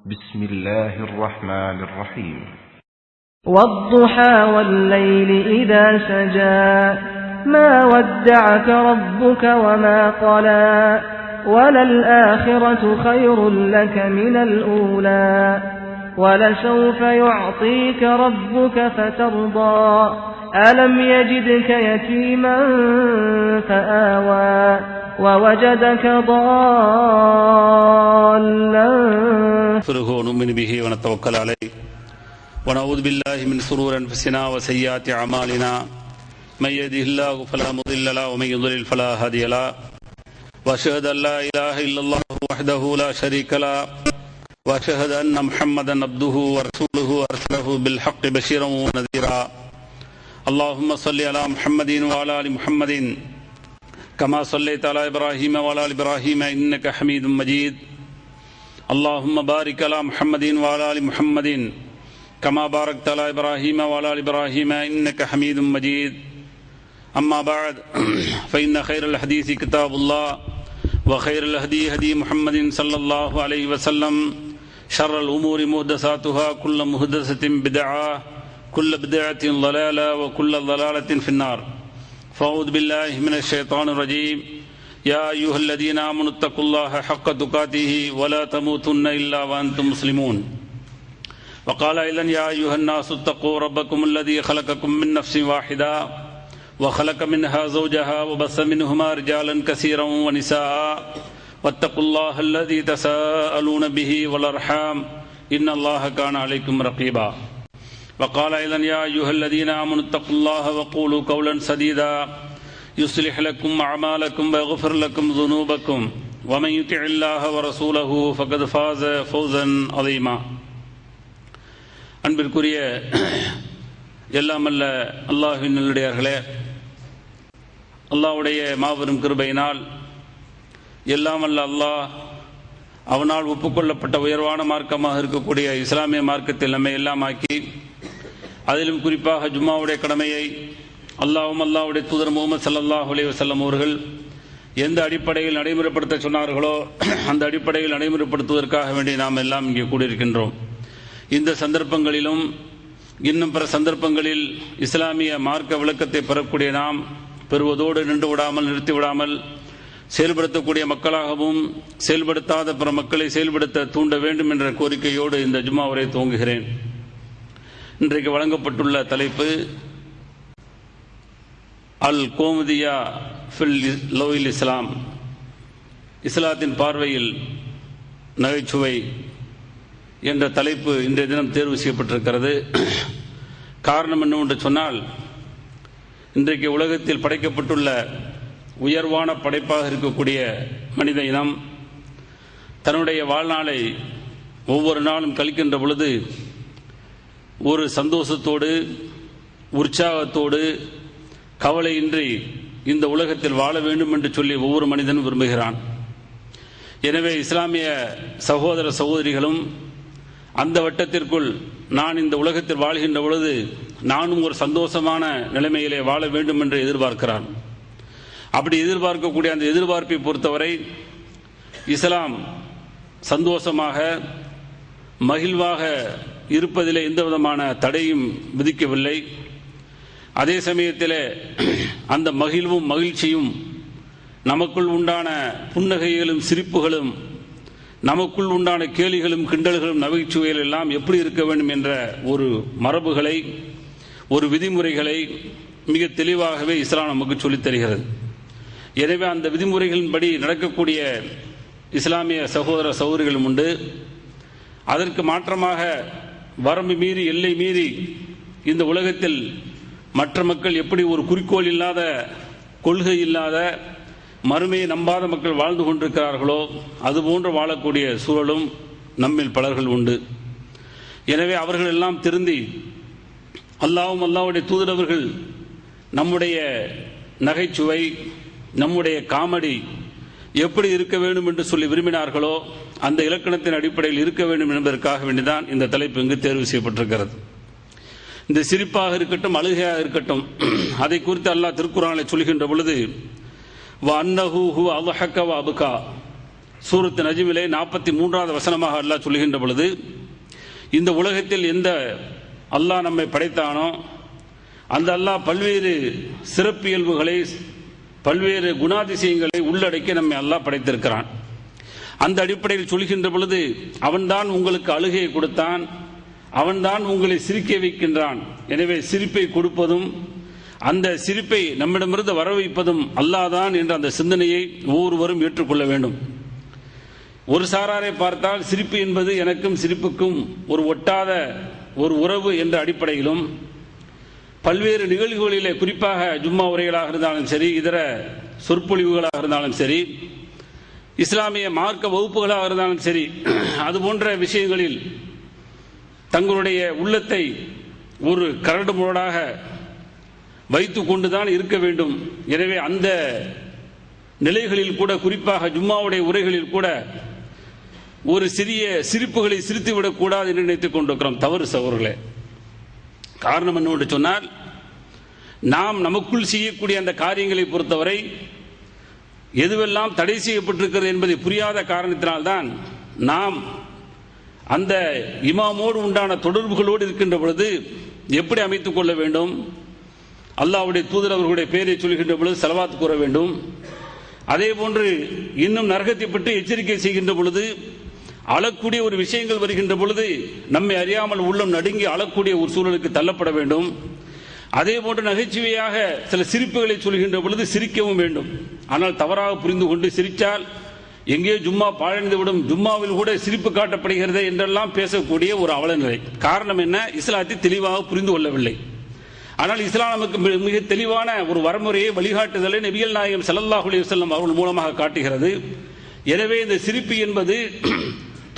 بسم الله الرحمن الرحيم والضحى والليل إذا سجى ما ودعك ربك وما قلى وللآخرة خير لك من الأولى ولسوف يعطيك ربك فترضى ألم يجدك يتيما فآوى ووجدك ضالا نؤمن به ونتوكل عليه ونعوذ بالله من شرور أنفسنا وسيئات أعمالنا من يهده الله فلا مضل له ومن يضلل فلا هادي له وأشهد أن لا إله إلا الله وحده لا شريك له وأشهد أن محمدا عبده ورسوله أرسله بالحق بشيرا ونذيرا اللهم صل على محمد وعلى آل محمد كما صليت على إبراهيم وعلى آل إبراهيم إنك حميد مجيد اللهم بارك على محمد وعلى آل محمد كما باركت على إبراهيم وعلى آل إبراهيم إنك حميد مجيد أما بعد فإن خير الحديث كتاب الله وخير الهدي هدي محمد صلى الله عليه وسلم شر الأمور محدثاتها كل محدثة بدعة كل بدعة ضلالة وكل ضلالة في النار فأعوذ بالله من الشيطان الرجيم يا أيها الذين آمنوا اتقوا الله حق تقاته ولا تموتن إلا وأنتم مسلمون وقال أيضا يا أيها الناس اتقوا ربكم الذي خلقكم من نفس واحدة وخلق منها زوجها وبث منهما رجالا كثيرا ونساء واتقوا الله الذي تساءلون به والأرحام إن الله كان عليكم رقيبا وقال أيضا يا أيها الذين آمنوا اتقوا الله وقولوا قولا سديدا يصلح لكم أعمالكم ويغفر لكم ذنوبكم ومن يطع الله ورسوله فقد فاز فوزا عظيما அன்பிற்குரிய எல்லாம் அல்ல அல்லாஹ்வின் நல்லடியார்களே, அல்லாஹ்வுடைய மாபெரும் கிருபையினால் எல்லாம் அல்ல அல்லாஹ் அவனால் ஒப்புக்கொள்ளப்பட்ட உயர்வான மார்க்கமாக இருக்கக்கூடிய இஸ்லாமிய மார்க்கத்தில் நம்மை எல்லாம் ஆக்கி, அதிலும் குறிப்பாக ஜும்மாவுடைய கடமையை அல்லாஹ்வுடைய தூதர் முஹம்மது ஸல்லல்லாஹு அலைஹி வஸல்லம் அவர்கள் எந்த அடிப்படையில் நடைமுறைப்படுத்த சொன்னார்களோ அந்த அடிப்படையில் நடைமுறைப்படுத்துவதற்காக வேண்டி நாம் எல்லாம் இங்கே கூடியிருக்கின்றோம். இந்த சந்தர்ப்பங்களிலும் இன்னும் பிற சந்தர்ப்பங்களில் இஸ்லாமிய மார்க்க விளக்கத்தை பெறக்கூடிய நாம் பெறுவதோடு நின்று விடாமல் நிறுத்தி விடாமல் செயல்படுத்தக்கூடிய மக்களாகவும் செயல்படுத்தாத பிற மக்களை செயல்படுத்த தூண்ட வேண்டும் என்ற கோரிக்கையோடு இந்த ஜும்மா உரை துவங்குகிறேன். இன்றைக்கு வழங்கப்பட்டுள்ள தலைப்பு அல் கோமதியா ஃபில் லோயில் இஸ்லாம், இஸ்லாத்தின் பார்வையில் நகைச்சுவை என்ற தலைப்பு இன்றைய தினம் தேர்வு செய்யப்பட்டிருக்கிறது. காரணம் என்னவென்று சொன்னால், இன்றைக்கு உலகத்தில் படைக்கப்பட்டுள்ள உயர்வான படைப்பாக இருக்கக்கூடிய மனித இனம் தன்னுடைய வாழ்நாளை ஒவ்வொரு நாளும் கழிக்கின்ற பொழுது ஒரு சந்தோஷத்தோடு உற்சாகத்தோடு கவலையின்றி இந்த உலகத்தில் வாழ வேண்டும் என்று சொல்லி ஒவ்வொரு மனிதனும் விரும்புகிறான். எனவே இஸ்லாமிய சகோதர சகோதரிகளும் அந்த வட்டத்திற்குள் நான் இந்த உலகத்தில் வாழ்கின்ற பொழுது நானும் ஒரு சந்தோஷமான நிலைமையிலே வாழ வேண்டும் என்று எதிர்பார்க்கிறான். அப்படி எதிர்பார்க்கக்கூடிய அந்த எதிர்பார்ப்பை பொறுத்தவரை இஸ்லாம் சந்தோஷமாக மகிழ்வாக இருப்பதிலே எந்த விதமான தடையும் விதிக்கவில்லை. அதே சமயத்தில் அந்த மகிழ்வும் மகிழ்ச்சியும் நமக்குள் உண்டான புன்னகைகளும் சிரிப்புகளும் நமக்குள் உண்டான கேலிகளும் கிண்டல்களும் நகைச்சுவைகள் எல்லாம் எப்படி இருக்க வேண்டும் என்ற ஒரு மரபுகளை ஒரு விதிமுறைகளை மிக தெளிவாகவே இஸ்லாம் நமக்கு சொல்லித் தருகிறது. எனவே அந்த விதிமுறைகளின்படி நடக்கக்கூடிய இஸ்லாமிய சகோதர சகோதரிகளும் உண்டு. அதற்கு மாற்றமாக வரம்பு மீறி எல்லை மீறி இந்த உலகத்தில் மற்ற மக்கள் எப்படி ஒரு குறிக்கோள் இல்லாத கொள்கை இல்லாத மறுமையை நம்பாத மக்கள் வாழ்ந்து கொண்டிருக்கிறார்களோ அதுபோன்று வாழக்கூடிய சூழலும் நம்மில் பலர்கள் உண்டு. எனவே அவர்கள் எல்லாம் திருந்தி அல்லாஹ்வுடைய தூதரவர்கள் நம்முடைய நகைச்சுவை நம்முடைய காமெடி எப்படி இருக்க வேண்டும் என்று சொல்லி விரும்பினார்களோ அந்த இலக்கணத்தின் அடிப்படையில் இருக்க வேண்டும் என்பதற்காக வேண்டிதான் இந்த தலைப்பு இங்கு தேர்வு செய்யப்பட்டிருக்கிறது. இந்த சிரிப்பாக இருக்கட்டும் அழுகையாக இருக்கட்டும் அதை குறித்து அல்லாஹ் திருக்குர்ஆனில் சொல்கின்ற பொழுது வஅன்னஹு ஹுவ அல்ஹக வ அப்கா சூரத்து நஜ்மிலே 43வது வசனமாக அல்லாஹ் சொல்கின்ற பொழுது, இந்த உலகத்தில் எந்த அல்லாஹ் நம்மை படைத்தானோ அந்த அல்லாஹ் பல்வேறு சிறப்பியல்புகளை, பல்வேறு குணாதிசயங்களை உள்ளடக்கி நம்மை அல்லாஹ் படைத்திருக்கிறான். அந்த அடிப்படையில் சொல்கின்ற பொழுது, அவன்தான் உங்களுக்கு அழுகையை கொடுத்தான், அவன்தான் உங்களை சிரிக்க வைக்கின்றான். எனவே சிரிப்பை கொடுப்பதும் அந்த சிரிப்பை நம்மிடமிருந்து வர வைப்பதும் அல்லாஹ்தான் என்ற அந்த சிந்தனையை ஒவ்வொருவரும் ஏற்றுக்கொள்ள வேண்டும். ஒரு சாராரை பார்த்தால் சிரிப்பு என்பது எனக்கும் சிரிப்புக்கும் ஒரு ஒட்டாத ஒரு உறவு என்ற அடிப்படையிலும், பல்வேறு நிகழ்வுகளிலே குறிப்பாக ஜும்மா உரைகளாக இருந்தாலும் சரி, இதர சொற்பொழிவுகளாக இருந்தாலும் சரி, இஸ்லாமிய மார்க்க வகுப்புகளாக இருந்தாலும் சரி, அதுபோன்ற விஷயங்களில் தங்களுடைய உள்ளத்தை ஒரு கரடு முரடாக வைத்து கொண்டுதான் இருக்க வேண்டும். எனவே அந்த நிலைகளில் கூட, குறிப்பாக ஜும்மாவுடைய உரைகளில் கூட ஒரு சிறிய சிரிப்புகளை சிரித்துவிடக் கூடாது என்று நினைத்துக் கொண்டிருக்கிறோம். தவறு சகோதரர்களே. காரணம் என்னவென்று சொன்னால், நாம் நமக்குள் செய்யக்கூடிய அந்த காரியங்களை பொறுத்தவரை எதுவெல்லாம் தடை செய்யப்பட்டிருக்கிறது என்பதை புரியாத காரணத்தினால்தான் நாம் அந்த இமாமோடு உண்டான தொடர்புகளோடு இருக்கின்ற பொழுது எப்படி அமைத்துக் கொள்ள வேண்டும், அல்லாஹ்வுடைய தூதர் அவர்களுடைய பெயரை சொல்கின்ற பொழுது ஸலவாத் கூற வேண்டும், அதே போன்று இன்னும் நரகத்தை பற்றி எச்சரிக்கை செய்கின்ற பொழுது, அழக்கூடிய ஒரு விஷயங்கள் வருகின்ற பொழுது நம்மை அறியாமல் உள்ளம் நடுங்கி அழக்கூடிய ஒரு சூழலுக்கு தள்ளப்பட வேண்டும். அதே போன்று நகைச்சுவையாக சில சிரிப்புகளை சொல்கின்ற பொழுது சிரிக்கவும் வேண்டும். ஆனால் தவறாக புரிந்து கொண்டு சிரித்தால் எங்கே ஜும்மா பாழடைந்துவிடும், ஜும்மாவில் கூட சிரிப்பு காட்டப்படுகிறது என்றெல்லாம் பேசக்கூடிய ஒரு அவலநிலை. காரணம் என்ன? இஸ்லாத்தை தெளிவாக புரிந்து கொள்ளவில்லை. ஆனால் இஸ்லாம் நமக்கு மிக தெளிவான ஒரு வரமுறையை, வழிகாட்டுதலை நபிகள் நாயகம் ஸல்லல்லாஹு அலைஹி வஸல்லம் அவர்கள் மூலமாக காட்டுகிறது. எனவே இந்த சிரிப்பு என்பது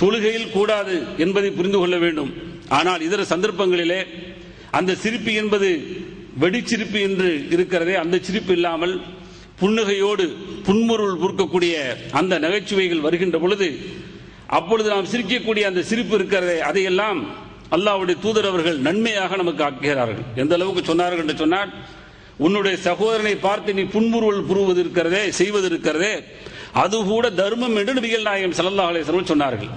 தொழுகையில் கூடாது என்பதை புரிந்து கொள்ள வேண்டும். ஆனால் இதர சந்தர்ப்பங்களிலே அந்த சிரிப்பு என்பது வெடிச்சிரிப்பு என்று இருக்கிறதே, அந்த சிரிப்பு இல்லாமல் புன்னகையோடு புன்முருள் பொறுக்கக்கூடிய அந்த நகைச்சுவைகள் வருகின்ற பொழுது, அப்பொழுது நாம் சிரிக்கக்கூடிய அந்த சிரிப்பு இருக்கிறதே, அதையெல்லாம் அல்லாஹ்வுடைய தூதர் அவர்கள் நன்மையாக நமக்கு ஆக்குகிறார்கள். எந்த அளவுக்கு சொன்னார்கள் என்று சொன்னால், உன்னுடைய சகோதரனை பார்த்து நீ புன்முறுவல் புரிவது இருக்கிறதே, செய்வது இருக்கிறதே, அது கூட தர்மம் என்று நபிகள் நாயகம் ஸல்லல்லாஹு அலைஹி வஸல்லம் சொன்னார்கள்.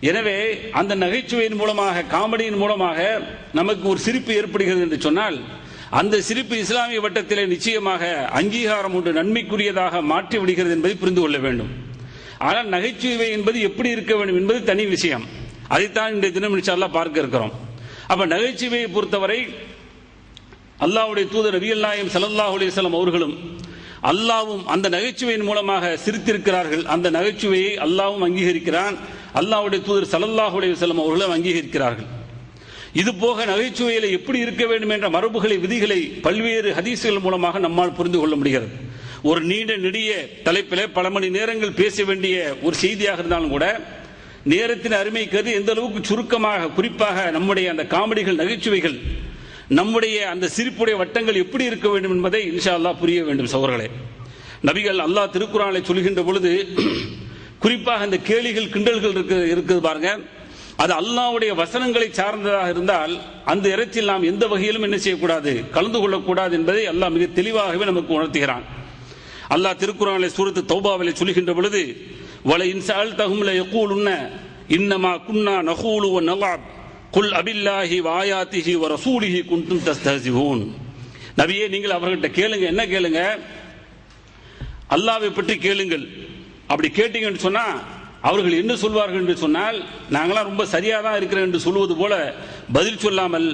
எனவே அந்த நகைச்சுவையின் மூலமாக, காமெடியின் மூலமாக நமக்கு ஒரு சிரிப்பு ஏற்படுகிறது என்று சொன்னால், அந்த சிரிப்பு இஸ்லாமிய வட்டத்திலே நிச்சயமாக அங்கீகாரம் உண்டு, நன்மைக்குரியதாக மாற்றி விடுகிறது என்பதை புரிந்து கொள்ள வேண்டும். ஆனால் நகைச்சுவை என்பது எப்படி இருக்க வேண்டும் என்பது தனி விஷயம். அதைத்தான் இன்றைய தினம் இன்ஷா அல்லாஹ் பார்க்க இருக்கிறோம். அப்ப நகைச்சுவையை பொறுத்தவரை அல்லாஹ்வுடைய தூதர் நபிகள் நாயகம் ஸல்லல்லாஹு அலைஹி வஸல்லம் அவர்களும் அல்லாஹ்வும் அந்த நகைச்சுவையின் மூலமாக சிரித்திருக்கிறார்கள். அந்த நகைச்சுவையை அல்லாஹ்வும் அங்கீகரிக்கிறான், அல்லாஹ்வுடைய தூதர் ஸல்லல்லாஹு அலைஹி வஸல்லம் அவர்களும் அங்கீகரிக்கிறார்கள். இது போக நகைச்சுவையில் எப்படி இருக்க வேண்டும் என்ற மரபுகளை, விதிகளை பல்வேறு ஹதீஸ்கள் மூலமாக நம்மால் புரிந்து கொள்ள முடிகிறது. ஒரு நீண்ட நெடிய தலைப்பில் பல மணி நேரங்கள் பேச வேண்டிய ஒரு செய்தியாக இருந்தாலும் கூட நேரத்தின் அருமை கருதி எந்த அளவுக்கு சுருக்கமாக, குறிப்பாக நம்முடைய அந்த காமெடிகள், நகைச்சுவைகள், நம்முடைய அந்த சிரிப்புடைய வட்டங்கள் எப்படி இருக்க வேண்டும் என்பதை இன்ஷா அல்லாஹ் புரிய வேண்டும் சகோதரர்களே. நபிகள் அல்லாஹ் திருக்குர்ஆனிலே சொல்கின்ற பொழுது குறிப்பாக இந்த கேலிகள், கிண்டல்கள் இருக்குது பாருங்க, அது அல்லாஹ்வுடைய வசனங்களை சார்ந்ததாக இருந்தால் அந்த இடத்தில் நாம் எந்த வகையிலும் என்ன செய்யக்கூடாது, கலந்து கொள்ளக்கூடாது என்பதை அல்லாஹ் மிக தெளிவாகவே நமக்கு உணர்த்துகிறான். அல்லாஹ் திருக்குர்ஆனிலே சூரத்து தௌபாவிலே சொல்கின்ற பொழுது, வல இன்ஸஅல்தஹும் லயகூலுன்ன இன்னமா குன்னா நகூலு வ நலஅப் குல் அபில்லாஹி வ ஆயாத்திஹி வ ரசூலிஹி குன்தும் தஸ்தஹ்சிஊன். நபியே, நீங்கள் அவர்கிட்ட கேளுங்க. என்ன கேளுங்க? அல்லாஹ்வை பற்றி கேளுங்கள். அப்படி கேட்டீங்கன்னு சொன்னா அவர்கள் என்ன சொல்வார்கள் என்று சொன்னால், நாங்களாம் ரொம்ப சரியா தான் இருக்கிறோம் என்று சொல்வது போல பதில் சொல்லாமல்,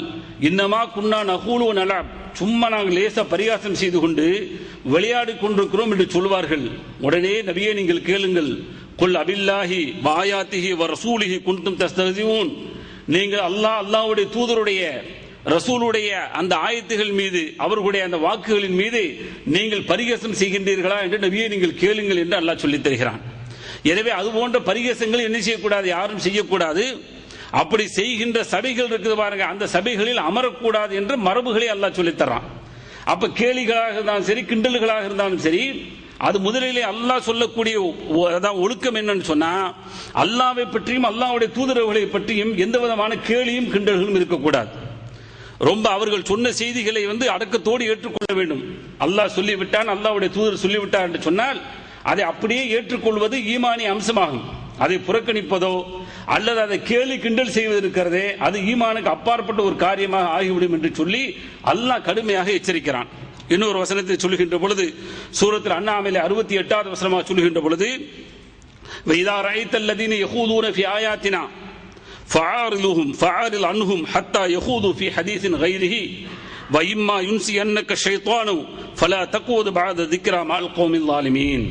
இன்னமா குன்னா நகூலு வ நலஅப், சும்மா நாங்கள் லேசா பரிகாசம் செய்து கொண்டு விளையாடி கொண்டிருக்கிறோம் என்று சொல்வார்கள். உடனே நபியே நீங்கள் கேளுங்கள், குல் அபில்லாஹி வ ஆயாத்திஹி வ ரசூலிஹி குன்தும் தஸ்தஹ்சிஊன், நீங்கள் அல்லாஹ்வுடைய தூதருடைய, ரசூலுடைய அந்த ஆயத்துகள் மீது, அவர்களுடைய அந்த வாக்குகளின் மீது நீங்கள் பரிகாசம் செய்கின்றீர்களா என்று நபியே நீங்கள் கேளுங்கள் என்று அல்லாஹ் சொல்லித் தருகிறான். எனவே அது போன்ற பரிகாசங்கள் என்ன செய்யக்கூடாது, யாரும் செய்யக்கூடாது. அப்படி செய்கின்ற சபைகள் இருக்குது பாருங்க, அந்த சபைகளில் அமரக்கூடாது என்ற மரபுகளை அல்லாஹ் சொல்லித் தர்றான். அப்ப கேலிகளாக இருந்தாலும் சரி, கிண்டல்களாக இருந்தாலும் சரி, அது முதலிலே அல்லாஹ் சொல்லக்கூடிய ஒழுக்கம் என்னன்னு சொன்னா, அல்லாஹ்வை பற்றியும் அல்லாஹ்வுடைய தூதரவர்களை பற்றியும் எந்த விதமான கேலியும் கிண்டல்களும் இருக்கக்கூடாது. ரொம்ப அவர்கள் சொன்ன செய்திகளை அடக்கத்தோடு ஏற்றுக்கொள்ள வேண்டும். அல்லாஹ் சொல்லிவிட்டான், அல்லாஹ்வுடைய தூதர் சொல்லிவிட்டார் என்று சொன்னால் அதை அப்படியே ஏற்றுக்கொள்வது ஈமானிய அம்சமாகும். அதை புறக்கணிப்பதோ அல்லது அதை கேலி கிண்டல் செய்வது இருக்கிறதே அது ஈமானுக்கு அப்பாற்பட்ட ஒரு காரியமாக ஆகிவிடும் என்று சொல்லி அல்லாஹ் கடுமையாக எச்சரிக்கிறான். இன்னொரு வசனத்தை சொல்லுகின்ற பொழுது சூரத்தில் அன்ஆமிலே 68வது வசனமாக சொல்லுகின்ற பொழுது وَإِذَا رَأَيْتَ الَّذِينَ يَخُوضُونَ فِي آيَاتِنَا فَأَعْرِضْ عَنْهُمْ حَتَّى يَخُوضُوا فِي حَدِيثٍ غَيْرِهِ وَإِمَّا يُنْسِيَنَّكَ الشَّيْطَانُ فَلَا تَقْعُدْ بَعْدَ الذِّكْرَى مَعَ الْقَوْمِ الظَّالِمِينَ.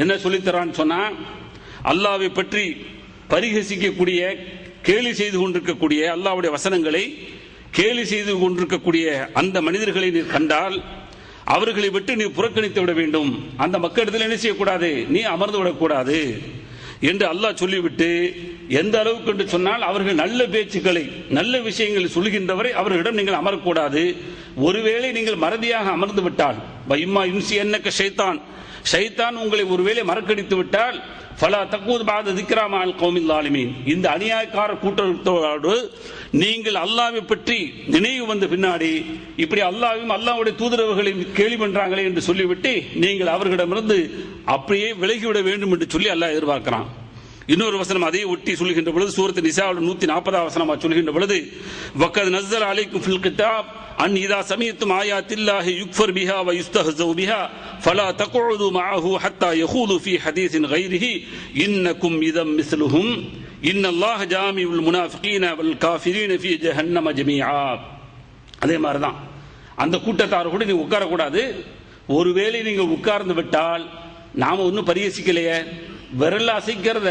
என்ன சொல்லித்தரான்னு சொன்னா, அல்லாஹ்வை பற்றி பரிகசிக்கக்கூடிய கேலி செய்து கொண்டிருக்கக்கூடிய அல்லாஹ்வுடைய வசனங்களை கேலி செய்து கொண்டிருக்கக்கூடிய அந்த மனிதர்களை நீர் கண்டால் அவர்களை விட்டு நீ புறக்கணித்து விட வேண்டும். அந்த மக்களிடத்தில் என்ன செய்யக்கூடாது, நீ அமர்ந்து விடக்கூடாது என்று அல்லாஹ் சொல்லிவிட்டு, எந்த அளவுக்கு என்று சொன்னால் அவர்கள் நல்ல பேச்சுக்களை நல்ல விஷயங்களை சொல்கின்றவரை அவர்களிடம் நீங்கள் அமரக்கூடாது. ஒருவேளை நீங்கள் மறதியாக அமர்ந்து விட்டால் வைம்மா இன்சி என்னக்க ஷைத்தான் உங்களை ஒருவேளை மறக்கடித்து விட்டால் ஃபலா தக்கூத் பாத திக்ரா மஅல் கௌமில் ஸாலிமீன், இந்த அநியாயக்கார கூட்டத்தோடு நீங்கள் அல்லாஹ்வை பற்றி நினைவு வந்த பின்னாடி இப்படி அல்லாஹ்வையும் அல்லாஹ்வுடைய தூதரவர்களையும் கேலி பண்றாங்களே என்று சொல்லிவிட்டு நீங்கள் அவர்களிடமிருந்து அப்படியே விலகிவிட வேண்டும் என்று சொல்லி அல்லாஹ் எதிர்பார்க்கிறான். இன்னொரு வசனம் அதை ஒட்டி சொல்கின்ற பொழுது சூரத்து நிசாவுடைய 140வது வசனமாக சொல்கின்ற பொழுது வக்கத் நஸ்ஸல அலைக்கும் ஃபில் கிதாப் அன் இதா சமீஅத்தும் ஆயாத்தில்லாஹி யுக்ஃபர் பிஹா வ யுஸ்தஹ்ஸு பிஹா ஃபலா தக்உது மஅஹு ஹத்தா யகூலு ஃபீ ஹதீஸின் கைரிஹி இன்னக்கும் இதம் மிஸ்லுஹும் இன்னல்லாஹ ஜாமிஉல் முனாஃபிகீன வல் காஃபிரீன ஃபீ ஜஹன்னம ஜமீஆ. அதே மாதிரி தான் அந்த கூட்டத்தார் கூட நீ உட்காரக்கூடாது. ஒருவேளை நீங்கள் உட்கார்ந்து விட்டால் நாம ஒன்றும் பரிகசிக்கலையே, விரல் அசைக்கிறத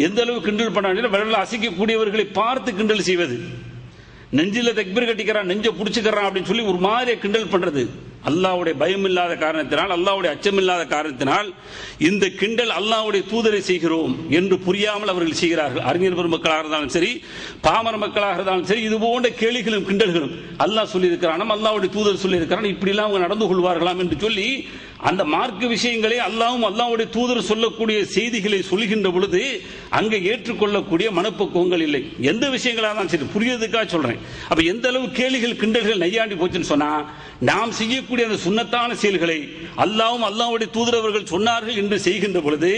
எந்த அளவு கிண்டல் பண்ண, விரல் அசைக்கக்கூடியவர்களை பார்த்து கிண்டல் செய்வது, நெஞ்சில் தக்பீர் கட்டிக்கிறான் நெஞ்சை பிடிச்சிக்கிறான் அப்படின்னு சொல்லி ஒரு மாதிரி கிண்டல் பண்றது, அல்லாஹ்வுடைய பயம் இல்லாத காரணத்தினால் அல்லாஹ்வுடைய அச்சம் இல்லாத காரணத்தினால் இந்த கிண்டல் அல்லாஹ்வுடைய தூதரை செய்கிறோம் என்று புரியாமல் அவர்கள் செய்கிறார்கள். அறிஞர் பெருமக்களாக இருந்தாலும் சரி, பாமர மக்களாக இருந்தாலும் சரி, இது போன்ற கேலிகளும் கிண்டல்களும் அல்லாஹ் சொல்லியிருக்கிறான், அல்லாஹ்வுடைய தூதர் சொல்லியிருக்கிறான், இப்படிலாம் அவங்க நடந்து கொள்வார்களாம் என்று சொல்லி அந்த மார்க்க விஷயங்களை அல்லாஹ்வும் அல்லாஹ்வுடைய தூதர் சொல்லக்கூடிய செய்திகளை சொல்கின்ற பொழுது அங்கே ஏற்றுக்கொள்ளக்கூடிய மனப்பக்குவங்கள் இல்லை. எந்த விஷயங்களாக தான் சரி, புரியதுக்காக சொல்றேன். அப்ப எந்த அளவு கேலிகள் கிண்டல்கள் நையாண்டி போச்சுன்னு சொன்னா, நாம் செய்யக்கூடிய அந்த சுன்னத்தான செயல்களை அல்லாஹ்வும் அல்லாஹ்வுடைய தூதர் அவர்கள் சொன்னார்கள் என்று செய்கின்ற பொழுது,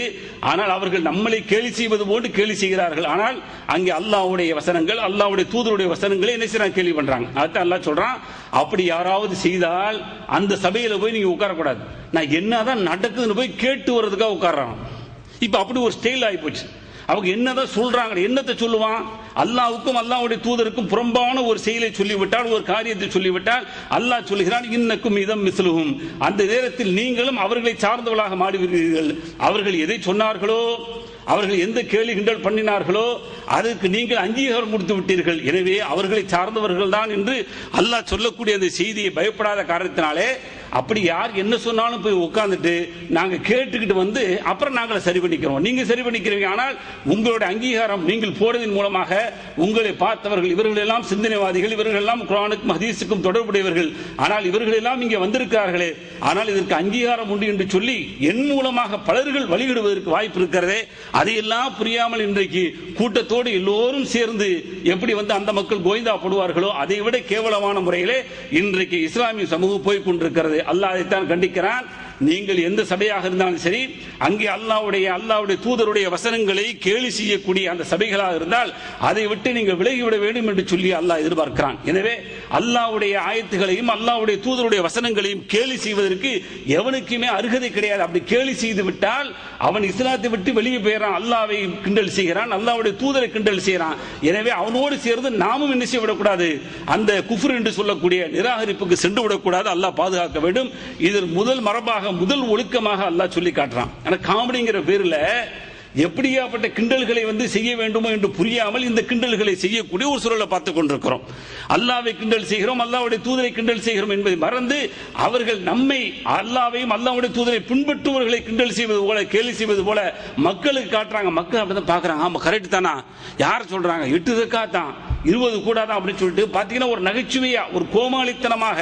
ஆனால் அவர்கள் நம்மளை கேலி செய்வது போன்று கேலி செய்கிறார்கள். ஆனால் அங்கே அல்லாஹ்வுடைய வசனங்கள் அல்லாஹ்வுடைய தூதருடைய வசனங்களை என்ன செய்யறாங்க, கேலி பண்றாங்க. அதான் அல்லாஹ் சொல்றான், அப்படி யாராவது செய்தால் அந்த சபையில போய் நீங்க உட்காரக்கூடாது, நான் என்னதான் நடக்குதுன்னு போய் கேட்டு வர்றதுக்காக உட்கார்றான். இப்ப அப்படி ஒரு ஸ்டைல் ஆகி போச்சு. அவங்க என்னதான் சொல்றாங்க, என்னத்தை சொல்லுவான், அல்லாஹ்வுக்கும் அல்லாஹ்வுடைய தூதருக்கும் புறம்பான ஒரு செயலை சொல்லிவிட்டால், ஒரு காரியத்தை சொல்லிவிட்டால் அல்லாஹ் சொல்கிறான் இன்னக்கும் இதம் மிஸ்லுஹும், அந்த நேரத்தில் நீங்களும் அவர்களை சார்ந்தவர்களாக மாறிவிடுவீர்கள். அவர்கள் எதை சொன்னார்களோ, அவர்கள் எந்த கேலி கிண்டல் பண்ணினார்களோ அதற்கு நீங்கள் அங்கீகாரம் கொடுத்து விட்டீர்கள். எனவே அவர்களை சார்ந்தவர்கள் தான் என்று அல்லாஹ் சொல்லக்கூடிய அந்த செய்தியை பயப்படாத காரணத்தினாலே அப்படி யார் என்ன சொன்னாலும் போய் உட்கார்ந்துட்டு நாங்க கேட்டுக்கிட்டு வந்து அப்புறம் நாங்கள் சரி பண்ணிக்கிறோம், நீங்க சரி பண்ணிக்கிறீங்க. ஆனால் உங்களுடைய அங்கீகாரம் நீங்கள் போடுவதன் மூலமாக உங்களை பார்த்தவர்கள் இவர்கள் எல்லாம் சிந்தனைவாதிகள், இவர்கள் எல்லாம் குர்ஆனுக்கும் ஹதீஸுக்கும் தொடர்புடையவர்கள், ஆனால் இவர்கள் எல்லாம் இங்கே வந்திருக்கிறார்களே, ஆனால் இதற்கு அங்கீகாரம் உண்டு என்று சொல்லி என் மூலமாக பலர்கள் வழிவிடுவதற்கு வாய்ப்பு இருக்கிறதே, அதையெல்லாம் புரியாமல் இன்றைக்கு கூட்டத்தோடு எல்லோரும் சேர்ந்து எப்படி வந்து அந்த மக்கள் கோய்ந்தாப்படுவார்களோ அதை விட கேவலமான முறையிலே இன்றைக்கு இஸ்லாமிய சமூகம் போய் கொண்டிருக்கிறது. அல்லாஹ் அதைத்தான் கண்டிக்கிறான். நீங்கள் எந்த சபையாக இருந்தாலும் சரி, அங்கே அல்லாஹ்வுடைய தூதருடைய வசனங்களை கேலி செய்யக்கூடிய அந்த சபைகளாக இருந்தால் அதை விட்டு நீங்கள் விலகிவிட வேண்டும் என்று சொல்லி அல்லாஹ் எதிர்பார்க்கிறான். எனவே அல்லாஹ்வுடைய ஆயத்துகளையும் அல்லாஹ்வுடைய தூதருடைய வசனங்களையும் கேலி செய்வதற்கு எவனுக்குமே அருகதை கிடையாது. அப்படி கேலி செய்து விட்டால் அவன் இஸ்லாத்தை விட்டு வெளியே போயிடறான், அல்லாஹ்வை கிண்டல் செய்கிறான், அல்லாஹ்வுடைய தூதரை கிண்டல் செய்கிறான். எனவே அவனோடு சேர்ந்து நாமும் என்ன செய்யவிடக்கூடாது, அந்த குஃப்ர் என்று சொல்லக்கூடிய நிராகரிப்புக்கு சென்று விடக்கூடாது. அல்லாஹ் பாதுகாக்க வேண்டும். இது முதல் மரபாக முதல் ஒழுக்கமாக அல்லாஹ் சொல்லி காட்டுறான். ஆனா காமெடிங்கிற பேர்ல எப்படியாப்பட்ட கிண்டல்களை வந்து செய்ய வேண்டுமோ என்று புரியாமல் இந்த கிண்டல்களை செய்யக்கூடிய ஒரு சூழலை பார்த்துக் கொண்டிருக்கிறோம். அல்லாஹ்வை கிண்டல் செய்கிறோம், அல்லாஹ்வுடைய தூதரை கிண்டல் செய்கிறோம் என்பதை மறந்து அவர்கள் நம்மை அல்லாஹ்வையும் அல்லாஹ்வுடைய தூதரை பின்பற்றுவர்களை கிண்டல் செய்வது போல கேலி செய்வது போல மக்களுக்கு காட்டுறாங்க. மக்கள் அப்படிதான் பாக்குறாங்க, ஆமா கரெக்ட் தானா, யார் சொல்றாங்க 8 ரக்காத் தான் 20 கூடாதான் அப்படின்னு சொல்லிட்டு பாத்தீங்கன்னா ஒரு நகைச்சுவையா ஒரு கோமாளித்தனமாக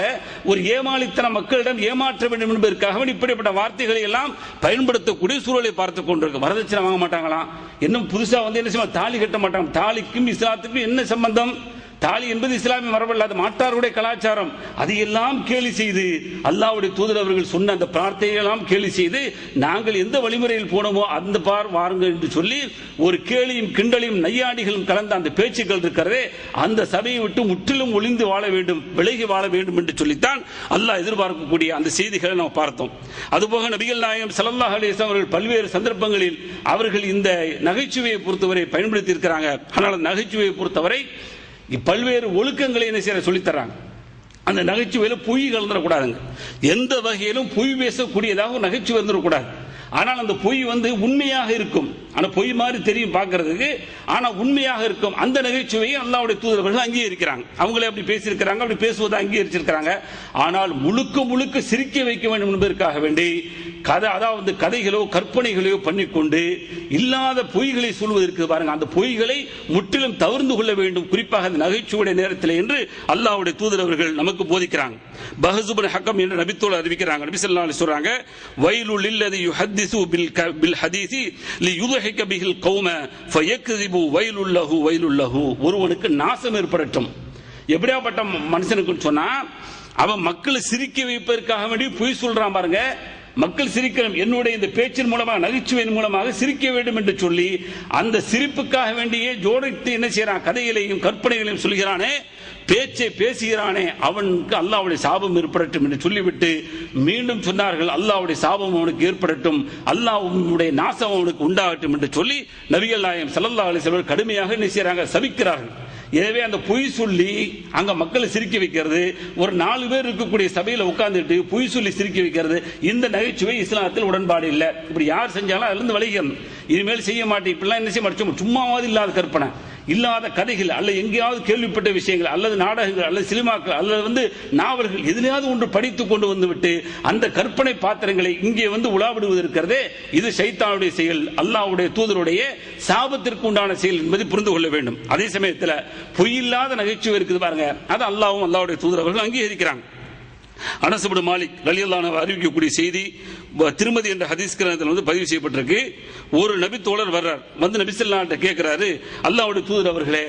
ஒரு ஏமாளித்தன மக்களிடம் ஏமாற்ற வேண்டும் என்பதற்காக இப்படிப்பட்ட வார்த்தைகளை எல்லாம் பயன்படுத்தக்கூடிய சூழலை பார்த்துக் கொண்டிருக்கும். வரதட்சணை வாங்க மாட்டாங்களாம், இன்னும் புதுசா வந்து என்ன செய்வாங்க, தாலி கட்ட மாட்டாங்க. தாலிக்கும் இஸ்லாத்துக்கும் என்ன சம்பந்தம்? தாலி என்பது இஸ்லாமிய மரபல்ல, அது மாட்டாருடைய கலாச்சாரம். அதையெல்லாம் கேலி செய்து அல்லாஹ்வுடைய தூதர் அவர்கள் சொன்ன அந்த பிரார்த்தனையெல்லாம் கேலி செய்து நாங்கள் எந்த வழிமுறையில் போனோமோ அந்த வாருங்கள் என்று சொல்லி ஒரு கேலியும் கிண்டலையும் நையாடிகளும் கலந்த அந்த பேச்சுக்கள் இருக்கிறதே, அந்த சபையை விட்டு முற்றிலும் ஒளிந்து வாழ வேண்டும், விலகி வாழ வேண்டும் என்று சொல்லித்தான் அல்லாஹ் எதிர்பார்க்கக்கூடிய அந்த செய்திகளை நாம் பார்த்தோம். அதுபோக நபிகள் நாயகம் ஸல்லல்லாஹு அலைஹி வஸல்லம் அவர்கள் பல்வேறு சந்தர்ப்பங்களில் அவர்கள் இந்த நகைச்சுவையை பொறுத்தவரை பயன்படுத்தி இருக்கிறாங்க. ஆனால் நகைச்சுவையை பொறுத்தவரை பல்வேறு ஒழுக்கங்களை என்ன செய்ய சொல்லித்தராங்க. அந்த நகைச்சுவையில் பொய் கலந்துடக்கூடாதுங்க. எந்த வகையிலும் பொய் பேசக்கூடியதாக ஒரு நகைச்சுவை இருந்துடக்கூடாது. ஆனால் அந்த பொய் உண்மையாக இருக்கும். ஆனால் பொய் மாதிரி தெரியும் பார்க்கறதுக்கு, ஆனால் உண்மையாக இருக்கும். அந்த நகைச்சுவையை அல்லாஹ்வுடைய தூதர்கள் அங்கீகரிக்கிறாங்க. அவங்களே அப்படி பேசியிருக்கிறாங்க, அப்படி பேசுவதை அங்கீகரிச்சிருக்கிறாங்க. ஆனால் முழுக்க முழுக்க சிரிக்க வைக்க வேண்டும் என்பதற்காக வேண்டி அதாவது கதைகளோ கற்பனைகளையோ பண்ணிக்கொண்டு இல்லாத பொய்களை சொல்வதற்கு பாருங்க, அந்த பொய்களை முற்றிலும் தவிர்த்து கொள்ள வேண்டும், குறிப்பாக அந்த நகைச்சுவையுடைய நேரத்தில் என்று அல்லாஹ்வுடைய தூதர் அவர்கள் நமக்கு போதிக்கிறாங்க. பஹஸ் இப்னு ஹக்கம் என்ற நபித்தோடு அறிவிக்கிறாங்க. நபி ஸல்லல்லாஹு அலைஹி சொல்றாங்க, வைலுல் லில்லதி யுஹத்திஸு பில் ஹதீஸி லியுத்ஹிக பிஹில் கௌம ஃபயக்ஸிபு வைலுல் லஹு. ஒருவனுக்கு நாசம் ஏற்படட்டும். எப்படியாப்பட்ட மனுஷனுக்கு சொன்னா, அவன் மக்களை சிரிக்க வைப்பதற்காக வேண்டி பொய் சொல்றான் பாருங்க. மக்கள் சிரிக்கணும், என்னுடைய இந்த பேச்சின் மூலமாக நகைச்சுவையின் மூலமாக சிரிக்க வேண்டும் என்று சொல்லி அந்த சிரிப்புக்காக வேண்டியே ஜோடித்து என்ன செய்யறான், கதைகளையும் கற்பனைகளையும் சொல்கிறானே, பேச்சை பேசுகிறானே, அவனுக்கு அல்லாஹ்வுடைய சாபம் ஏற்படட்டும் என்று சொல்லிவிட்டு மீண்டும் சொன்னார்கள், அல்லாஹ்வுடைய சாபம் அவனுக்கு ஏற்படட்டும், அல்லாஹ்வுடைய நாசம் அவனுக்கு உண்டாகட்டும் என்று சொல்லி நபிகள் நாயகம் ஸல்லல்லாஹு அலைஹி வஸல்லம் கடுமையாக என்ன செய்றாங்க, சபிக்கிறார்கள். எனவே அந்த பொய் சொல்லி அங்க மக்களை சிரிக்க வைக்கிறது, ஒரு 4 பேர் இருக்கக்கூடிய சபையில் உட்கார்ந்துட்டு பொய் சொல்லி சிரிக்க வைக்கிறது, இந்த நகைச்சுவை இஸ்லாத்தில் உடன்பாடு இல்லை. இப்படி யார் செஞ்சாலும் அதுல இருந்து விலகிடணும். இனிமேல் செய்ய மாட்டேன், இப்படிலாம் என்ன செய்ய மாட்டோம், சும்மாவது இல்லாத கற்பனை, இல்லாத கதைகள், அல்லது எங்கேயாவது கேள்விப்பட்ட விஷயங்கள், அல்லது நாடகங்கள், அல்லது சினிமாக்கள், அல்லது நாவல்கள், எதிலையாவது ஒன்று படித்து கொண்டு வந்துவிட்டு அந்த கற்பனை பாத்திரங்களை இங்கே உலாவிடுவது இருக்கிறதே, இது ஷைத்தானுடைய செயல், அல்லாஹ்வுடைய தூதருடைய சாபத்திற்கு உண்டான செயல் என்பதை புரிந்து கொள்ள வேண்டும். அதே சமயத்தில் பொய்யில்லாத நகைச்சுவை இருக்குது பாருங்க, அது அல்லாஹ்வும் அல்லாஹ்வுடைய தூதர் அவர்கள் அங்கீகரிக்கிறாங்க. அனஸ் இப்னு மாலிக் ரலியல்லாஹு அன்ஹு அறிவிக்கக்கூடிய செய்தி திருமதி என்ற ஹதீஸ் கிரந்தத்தில் பதிவு செய்யப்பட்டிருக்கு. ஒரு நபி தோழர் வர்றார், நபி ஸல்லல்லாஹு அலைஹி வஸல்லம் கேட்கிறாரு, அல்லாஹ்வுடைய தூதர் அவர்களே,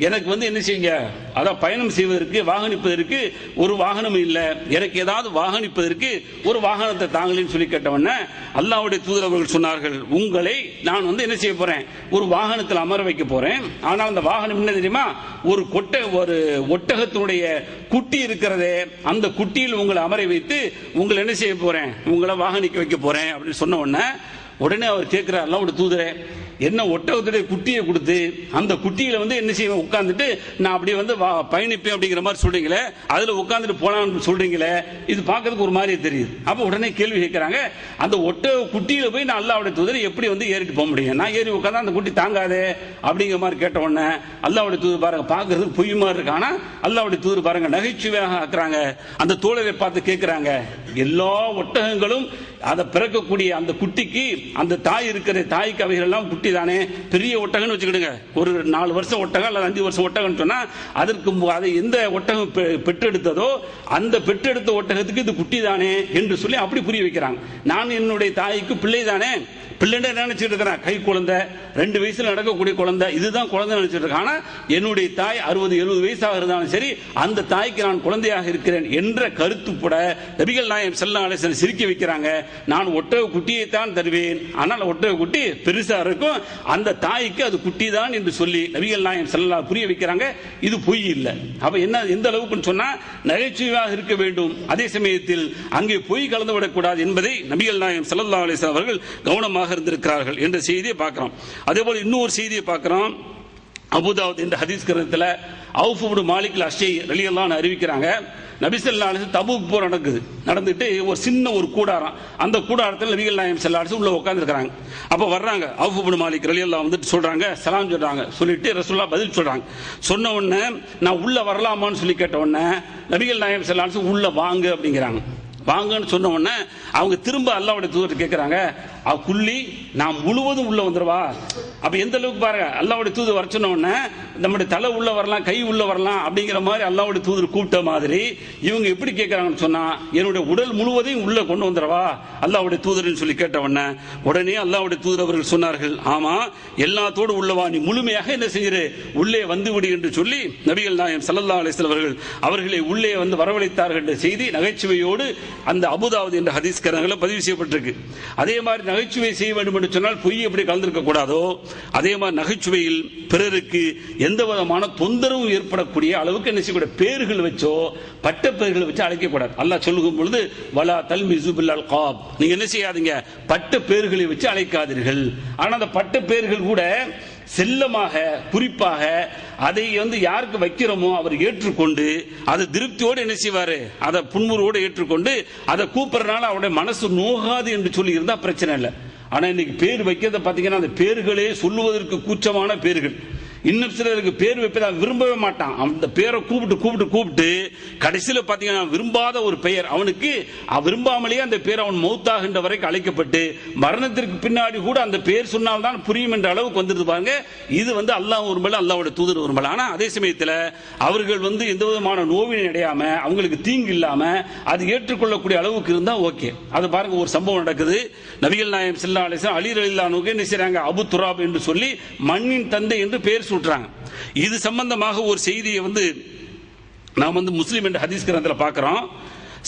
எனக்கு என்ன செய்யுங்க, அதான் பயணம் செய்வதற்கு வாகனிப்பதற்கு ஒரு வாகனம் இல்லை, எனக்கு ஏதாவது வாகனிப்பதற்கு ஒரு வாகனத்தை தாங்களேன்னு சொல்லி கேட்டவன அல்லாஹ்வுடைய தூதர் அவர்கள் சொன்னார்கள், உங்களை நான் என்ன செய்ய போறேன், ஒரு வாகனத்தில் அமர வைக்க போறேன். ஆனால் அந்த வாகனம் என்ன தெரியுமா, ஒரு ஒட்டகத்தினுடைய குட்டி இருக்கிறதே, அந்த குட்டியில் உங்களை அமர வைத்து உங்களை என்ன செய்ய போறேன், உங்களை வாகனிக்க வைக்க போறேன் அப்படின்னு சொன்ன உடனே அவர் கேட்கிறார், அல்லாஹ்வுடைய தூதரே, என்ன ஒட்டகத்துடைய குட்டியை கொடுத்து அந்த குட்டியில என்ன செய்வேன், உட்கார்ந்துட்டு நான் அப்படியே பயணிப்பேன் அப்படிங்கிற மாதிரி சொல்றீங்களே, அதுல உட்கார்ந்துட்டு போலான்னு சொல்றீங்களே, இது பார்க்கறதுக்கு ஒரு மாதிரி தெரியுது. அப்ப உடனே கேள்வி கேட்கிறாங்க, அந்த ஒட்டக குட்டியில போய் நான் அல்லாஹ்வுடைய தூதரை எப்படி ஏறிட்டு போக முடியும், நான் ஏறி உட்கார்ந்தா அந்த குட்டி தாங்காதே அப்படிங்கிற மாதிரி கேட்ட உடனே அல்லாஹ்வுடைய தூதர் பாருங்க, பார்க்கறதுக்கு பொய் மாதிரி இருக்கு, ஆனா அல்லாஹ்வுடைய தூதர் பாருங்க நகைச்சுவையாக ஆக்குறாங்க. அந்த தோழரை பார்த்து கேட்கிறாங்க, எல்லா ஒட்டகங்களும் அதை பிறக்கக்கூடிய அந்த குட்டிக்கு அந்த தாய் இருக்கிற தாய்க்கு அவைகள் எல்லாம் குட்டி தானே, பெரிய ஒட்டகம்னு வச்சுக்கிடுங்க, ஒரு 4 வருஷம் ஒட்டகம் அல்லது 5 வருஷம் ஒட்டகம் சொன்னா அதற்கு அதை எந்த ஒட்டகம் பெற்றெடுத்ததோ அந்த பெற்றெடுத்த ஒட்டகத்துக்கு இது குட்டி தானே என்று சொல்லி அப்படி புரிய வைக்கிறாங்க. நான் என்னுடைய தாய்க்கு பிள்ளை தானே, பிள்ளைன்னு நினைச்சிட்டு இருக்கிறேன், கை குழந்தை 2 வயசுல நடக்கக்கூடிய குழந்தை, இதுதான் குழந்தை நினைச்சிட்டு இருக்கேன். ஆனா என்னுடைய தாய் 60-70 வயசாக இருந்தாலும் சரி, அந்த தாய்க்கு நான் குழந்தையாக இருக்கிறேன் என்ற கருத்துப்பட நபிகள் நாயகம் ஸல்லல்லாஹு அலைஹி வஸல்லம் சிரிக்க வைக்கிறாங்க. நான் ஒட்டக குட்டியை தான் தருவேன், ஆனால் ஒட்டக குட்டி பெருசா இருக்கும், அந்த தாய்க்கு அது குட்டி தான் என்று சொல்லி நபிகள் நாயகம் ஸல்லல்லாஹு புரிய வைக்கிறாங்க. இது பொய் இல்லை. அப்ப என்ன, எந்த அளவுக்கு சொன்னா நகைச்சுவையாக இருக்க வேண்டும், அதே சமயத்தில் அங்கே பொய் கலந்து விடக்கூடாது என்பதை நபிகள் நாயகம் ஸல்லல்லாஹு அலைஹி வஸல்லம் அவர்கள் கவனமாக இருந்திருக்கிறார்கள் என்ற செய்தியை பார்க்கிறோம். அதே போல இன்னொரு செய்தியை பார்க்கிறோம். அபூதாவுத் என்ற ஹதீஸ் கிரந்தத்தில் அவுஃப் இப்னு மாலிக் அல்-அஷ்ஜயி ரலியல்லாஹு அன்ஹு அறிவிக்கிறாங்க, நபி ஸல்லல்லாஹு அலைஹி வஸல்லம் தபூக் போர் நடந்துட்டு ஒரு சின்ன ஒரு கூடாரம், அந்த கூடாரத்தில் நபிகள் நாயகம் ஸல்லல்லாஹு அலைஹி வஸல்லம் உள்ள உட்கார்ந்திருக்காங்க. அப்ப வர்றாங்க அவுஃப் இப்னு மாலிக் ரலியல்லாஹு அன்ஹு சொல்றாங்க, சலாம் சொல்றாங்க, சொல்லிட்டு ரசூலுல்லாஹ் பதில் சொல்றாங்க. சொன்ன உடனே நான் உள்ள வரலாமான்னு சொல்லி கேட்ட உடனே நபிகள் நாயகம் ஸல்லல்லாஹு அலைஹி வஸல்லம் உள்ள வாங்க அப்படிங்கிறாங்க. வாங்கன்னு சொன்ன உடனே அவங்க திரும்ப அல்லாஹ்வுடைய தூதர் கேட்கிறாங்க, குள்ளி நான் முழுவதும் உள்ள வந்துருவா? அப்ப எந்த அளவுக்கு பாருங்க, அல்லாஹ்வுடைய தூதர் வர சொன்ன உடனே நம்முடைய தலை உள்ள வரலாம், கை உள்ள வரலாம் அப்படிங்கிற மாதிரி அல்லாஹ்வுடைய தூதர் கூப்பிட்ட மாதிரி இவங்க எப்படி கேட்கிறாங்கன்னு சொன்னா, என்னுடைய உடல் முழுவதையும் உள்ள கொண்டு வந்துடவா அல்லாஹ்வுடைய தூதர்னு சொல்லி கேட்ட உடனே அல்லாஹ்வுடைய தூதர் அவர்கள் சொன்னார்கள், ஆமா எல்லாத்தோடு உள்ளவா, நீ முழுமையாக என்ன செய்கிற உள்ளே வந்து விடு என்று சொல்லி நபிகள் நாயகம் ஸல்லல்லாஹு அலைஹி வஸல்லம் அவர்களை உள்ளே வந்து வரவழைத்தார்கள் என்ற செய்தி நகைச்சுவையோடு அந்த அபூதாவூத் என்ற ஹதீஸ் கிரந்தங்களில் பதிவு செய்யப்பட்டிருக்கு. அதே மாதிரி நகைச்சுவை செய்ய வேண்டும் என்று சொன்னால் பொய் எப்படி கலந்திருக்க கூடாதோ அதே மாதிரி நகைச்சுவையில் பிறருக்கு எந்த விதமான தொந்தரவும் ஏற்படக்கூடிய அளவுக்கு என்ன செய்யக்கூடாது, பேர்கள் வச்சோ பட்ட பெயர்களை வச்சு அழைக்கக்கூடாது. அல்லாஹ் சொல்லும் பொழுது வலா தல்மிஸு பில் அல்காப், நீங்க என்ன செய்யாதீங்க பட்ட பெயர்களை வச்சு அழைக்காதீர்கள். ஆனால் அந்த பட்ட பெயர்கள் கூட செல்லமாக குறிப்பாக அதை வந்து யாருக்கு வைக்கிறோமோ அவர் ஏற்றுக்கொண்டு அதை திருப்தியோடு என்ன செய்வாரு, அதை புன்முறுவோடு ஏற்றுக்கொண்டு அதை கூப்பிடுறதுனால அவருடைய மனசு நோகாது என்று சொல்லி இருந்தா பிரச்சனை இல்லை. ஆனா இன்னைக்கு பேர் வைக்கிறத பாத்தீங்கன்னா அந்த பேர்களே சொல்லுவதற்கு கூச்சமான பேர்கள். இன்னும் சிலருக்கு பேர் வைப்பதை விரும்பவே மாட்டான். அந்த பேரை கூப்பிட்டு கடைசியில் பார்த்தீங்கன்னா விரும்பாத ஒரு பெயர் அவனுக்கு விரும்பாமலேயே அந்த பேர் அவன் மௌத்தாகின்ற வரைக்கும் அழைக்கப்பட்டு மரணத்திற்கு பின்னாடி கூட அந்த பேர் சொன்னால்தான் புரியும் என்ற அளவுக்கு வந்துட்டு பாருங்க. இது வந்து அல்லாஹ் ஒரு மேல அல்லாஹ்வுடைய தூதர் ஒரு மேல. ஆனால் அதே சமயத்தில் அவர்கள் வந்து எந்த விதமான நோவினை அடையாம அவங்களுக்கு தீங்கு இல்லாம அது ஏற்றுக்கொள்ளக்கூடிய அளவுக்கு இருந்தா ஓகே. அது பாருங்க, ஒரு சம்பவம் நடக்குது. நபிகள் நாயகம் ஸல்லல்லாஹு அலைஹி வஸல்லம் அலி ரலியல்லாஹு அன்ஹு என்ன செய்றாங்க, அபு துராப் என்று சொல்லி மண்ணின் தந்தை என்று பெயர் சொல்றாங்க. இது சம்பந்தமாக ஒரு செய்தியை வந்து நாம் வந்து முஸ்லிம் என்ற ஹதீஸ் கிரந்தத்தில் பார்க்கிறோம்.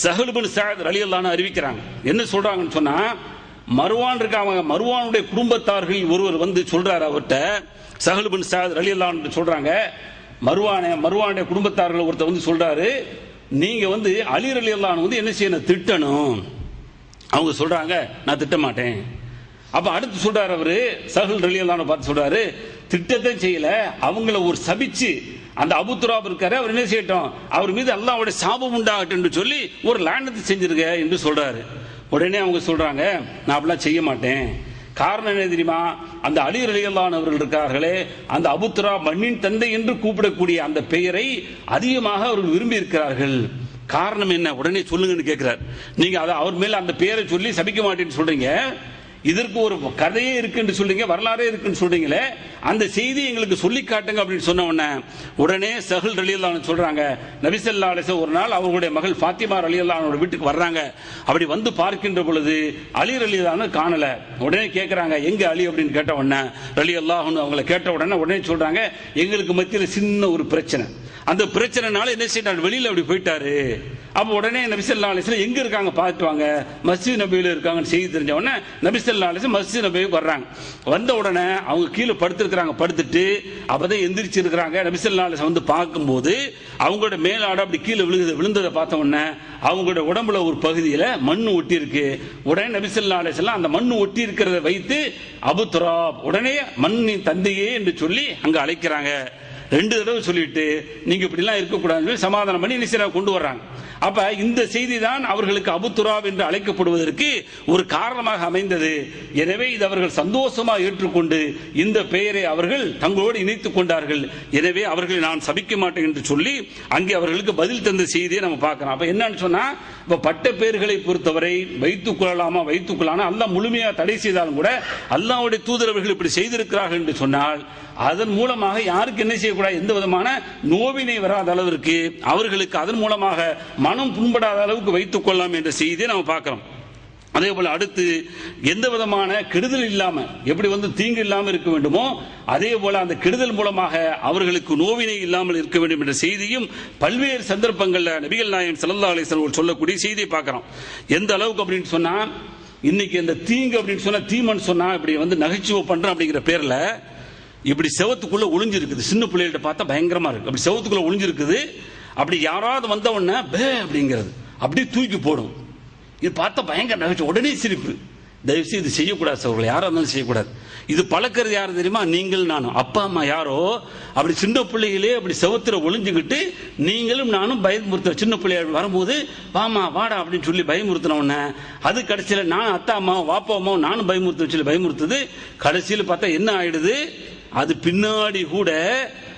சஹல் பின் சஅத் ரலியல்லாஹு அன்ஹு அறிவிக்கிறாங்க. என்ன சொல்றாங்கன்னு சொன்னா, மர்வான் இருக்காங்க, மர்வானுடைய குடும்பத்தார்கள் ஒருவர் வந்து சொல்றாரு அவர்கிட்ட, சஹல் பின் சஅத் ரலியல்லாஹு அன்ஹு சொல்றாங்க, மர்வானுடைய குடும்பத்தார்கள் ஒருத்தர் வந்து சொல்றாரு, நீங்க வந்து அலி ரலியல்லாஹு அன்ஹு வந்து என்ன செய்யணும், திட்டணும். அவங்க சொல்றாங்க, நான் திட்ட மாட்டேன். அப்ப அடுத்து சொல்றாரு அவரு சஹல் ரலியல்லாஹு அன்ஹு பார்த்து சொல்றாரு, திட்டத்தை செய்யல, அவங்கள ஒரு சபிச்சு அந்த அபு துராப் இருக்காரு அவர் என்ன செய்யட்டும், அவர் மீது அல்லாஹ்வுடைய சாபம் உண்டாகட்டும் என்று சொல்லி ஒரு லானத்தை செஞ்சிருக்க என்று சொல்றாரு. உடனே அவங்க சொல்றாங்க, நான் அப்படிலாம் செய்ய மாட்டேன். காரணம் என்ன தெரியுமா, அந்த அலி ரலியல்லாஹு அன்ஹு அவர்கள் இருக்கார்களே, அந்த அபு துராப் மண்ணின் தந்தை என்று கூப்பிடக்கூடிய அந்த பெயரை அதிகமாக அவர்கள் விரும்பி இருக்கிறார்கள். காரணம் என்ன, உடனே சொல்லுங்கன்னு கேட்கிறார். நீங்க அதை அவர் மேல அந்த பெயரை சொல்லி சபிக்க மாட்டேன்னு சொல்றீங்க, இதற்கு ஒரு கதையே இருக்குன்னு சொல்றீங்க, வரலாறே இருக்குன்னு சொல்றீங்களே, அந்த செய்தி எங்களுக்கு சொல்லி காட்டுங்க அப்படின்னு சொன்ன உடனே சஹல் ரலியல்லாஹு அன்ஹு சொல்றாங்க, நபி ஸல்லல்லாஹு அலைஹி வஸல்லம் ஒரு நாள் அவங்களுடைய மகள் ஃபாத்திமா ரலியல்லாஹு அன்ஹா வீட்டுக்கு வர்றாங்க. அப்படி வந்து பார்க்கின்ற பொழுது அலி ரலியல்லாஹு அன்ஹு காணல. உடனே கேட்கறாங்க, எங்க அலி அப்படின்னு கேட்ட உடனே ரலியல்லாஹு அன்ஹு அவங்களை கேட்ட உடனே சொல்றாங்க, எங்களுக்கு மத்தியில் சின்ன ஒரு பிரச்சனை, அந்த பிரச்சனைனால என்ன செய்யறாரு, வெளியில அப்படி போயிட்டாரு. அப்ப உடனே நபி ஸல்லல்லாஹு அலைஹி வஸல்லம் எங்க இருக்காங்க பார்த்துட்டு வாங்க, மஸ்ஜித் நபியில இருக்காங்கன்னு செய்தி தெரிஞ்ச உடனே நபி ஸல்லல்லாஹு அலைஹி வஸல்லம் மஸ்ஜித் நபிக்கு வர்றாங்க. வந்த உடனே அவங்க கீழே படுத்திருக்கிறாங்க. படுத்துட்டு அப்பதான் எந்திரிச்சு இருக்கிறாங்க. நபி ஸல்லல்லாஹு அலைஹி வஸல்லம் வந்து பார்க்கும்போது அவங்களோட மேலாட அப்படி கீழே விழுந்ததை பார்த்த உடனே அவங்களோட உடம்புல ஒரு பகுதியில மண்ணு ஒட்டி இருக்கு. உடனே நபி ஸல்லல்லாஹு அலைஹி வஸல்லம் அந்த மண்ணு ஒட்டி இருக்கிறத வைத்து அபு துராப், உடனே மண்ணின் தந்தையே என்று சொல்லி அங்க அழைக்கிறாங்க. 2 தடவை சொல்லிட்டு நீங்க இப்படி எல்லாம் இருக்கக்கூடாதுன்னு சமாதானம் பண்ணி நிச்சயம் கொண்டு வர்றாங்க. அப்ப இந்த செய்தி தான் அவர்களுக்கு அபு துராப் என்று அழைக்கப்படுவதற்கு ஒரு காரணமாக அமைந்தது. எனவே இது அவர்கள் சந்தோஷமாக ஏற்றுக்கொண்டு இந்த பெயரை அவர்கள் தங்களோடு இணைத்துக் கொண்டார்கள். எனவே அவர்களை நான் சபிக்க மாட்டேன் என்று சொல்லி அங்கே அவர்களுக்கு பதில் தந்த செய்தியை நம்ம பார்க்கிறோம். அப்ப என்னன்னு சொன்னா, இப்ப பட்ட பெயர்களை பொறுத்தவரை வைத்துக் கொள்ளலாமா, வைத்துக் கொள்ளலாம், அல்லாஹ் முழுமையா தடை செய்தாலும் கூட அல்லாஹ்வுடைய தூதர் அவர்கள் இப்படி செய்திருக்கிறார்கள் என்று சொன்னால் அதன் மூலமாக யாருக்கு என்ன செய்யக்கூடாது, எந்த விதமான நோவினை வராத அளவிற்கு அவர்களுக்கு அதன் மூலமாக மனம் புண்படாத அளவுக்கு வைத்துக் கொள்ளலாம் என்ற செய்தியை நம்ம பார்க்கிறோம். அதே போல அடுத்து எந்த விதமான கெடுதல் இல்லாம எப்படி வந்து தீங்கு இல்லாமல் இருக்க வேண்டுமோ அதே போல அந்த கெடுதல் மூலமாக அவர்களுக்கு நோவினை இல்லாமல் இருக்க வேண்டும் என்ற செய்தியும் பல்வேறு சந்தர்ப்பங்களில் நபிகள் நாயகம் ஸல்லல்லாஹு அலைஹி வஸல்லம் சொல்லக்கூடிய செய்தியை பார்க்கிறோம். எந்த அளவுக்கு அப்படின்னு சொன்னா, இன்னைக்கு இந்த தீங்கு அப்படின்னு சொன்னா, தீமன் சொன்னா இப்படி வந்து நகைச்சுவை பண்றோம் அப்படிங்கிற பேர்ல இப்படி செவத்துக்குள்ள ஒளிஞ்சிருக்குது. சின்ன பிள்ளைகள்ட்ட பார்த்தா பயங்கரமா இருக்கு. அப்படி செவத்துக்குள்ள ஒளிஞ்சிருக்குது. அப்படி யாராவது வந்த உடனே பே அப்படிங்கிறது அப்படியே தூக்கி போடும். இது பார்த்தா பயங்கர நகைச்சுவை, உடனே சிரிப்பு. தயவுசெய்து இது செய்யக்கூடாது சகோதரர்களே, யாரா இருந்தாலும் செய்யக்கூடாது. இது பழக்கிறது யாரு தெரியுமா, நீங்கள் நானும். அப்பா அம்மா யாரோ அப்படி சின்ன பிள்ளைகளே அப்படி செவத்துல ஒளிஞ்சுக்கிட்டு நீங்களும் நானும் பயமுறுத்துற, சின்ன பிள்ளைகள் வரும்போது வாமா வாடா அப்படின்னு சொல்லி பயமுறுத்தின உடனே அது கடைசியில் நான் அத்தா அம்மாவும் வாப்பா அம்மாவும் நானும் பயமுறுத்த சொல்லி பயமுறுத்துது. கடைசியில் பார்த்தா என்ன ஆயிடுது, அது பின்னாடி கூட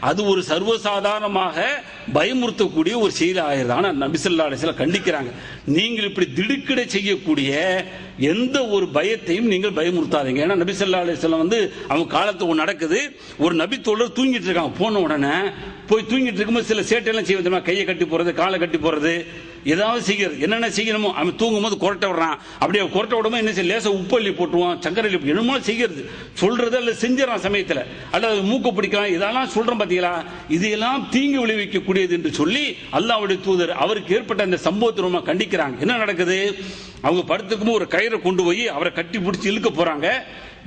அது ஒரு சர்வசாதாரணமாக பயமுறுத்தக்கூடிய ஒரு செயல் ஆகிறதான நபி ஸல்லல்லாஹு அலைஹி வஸல்லம் கண்டிக்கிறாங்க. நீங்கள் இப்படி திடுக்கிட செய்யக்கூடிய எந்த ஒரு பயத்தையும் நீங்கள் பயமுறுத்தாதீங்க. ஏன்னா நபி ஸல்லல்லாஹு அலைஹி வஸல்லம் வந்து அவங்க காலத்து ஒன்று நடக்குது, ஒரு நபி தோழர் தூங்கிட்டு இருக்காங்க. போன உடனே போய் தூங்கிட்டு இருக்கும்போது சில சேட்டையெல்லாம் செய்ய தெரியுமா, கையை கட்டி போறது, காலை கட்டி போறது, ஏதாவது செய்கிறது. என்னென்ன செய்யணுமோ அவன் தூங்கும் போது கொரட்டை விடுறான், அப்படியே கொரட்டை விடும்போது என்ன செய்ய, லேசா உப்பு அள்ளி போட்டுருவான், சக்கரை அள்ளி என்னமோ செய்கிறது, சொல்றது அல்ல செஞ்சிடறான் சமயத்தில், அல்லது மூக்க பிடிக்கலாம், இதெல்லாம் சொல்றோம் பார்த்தீங்களா, இதெல்லாம் தீங்கு விளைவிக்கக்கூடியது என்று சொல்லி அல்லாஹ்வுடைய தூதர் அவருக்கு ஏற்பட்ட அந்த சம்பவத்தை ரொம்ப கண்டிக்கிறாங்க. என்ன நடக்குது, அவங்க படுத்துக்கும் ஒரு கயிறை கொண்டு போய் அவரை கட்டி பிடிச்சி இழுக்க போறாங்க.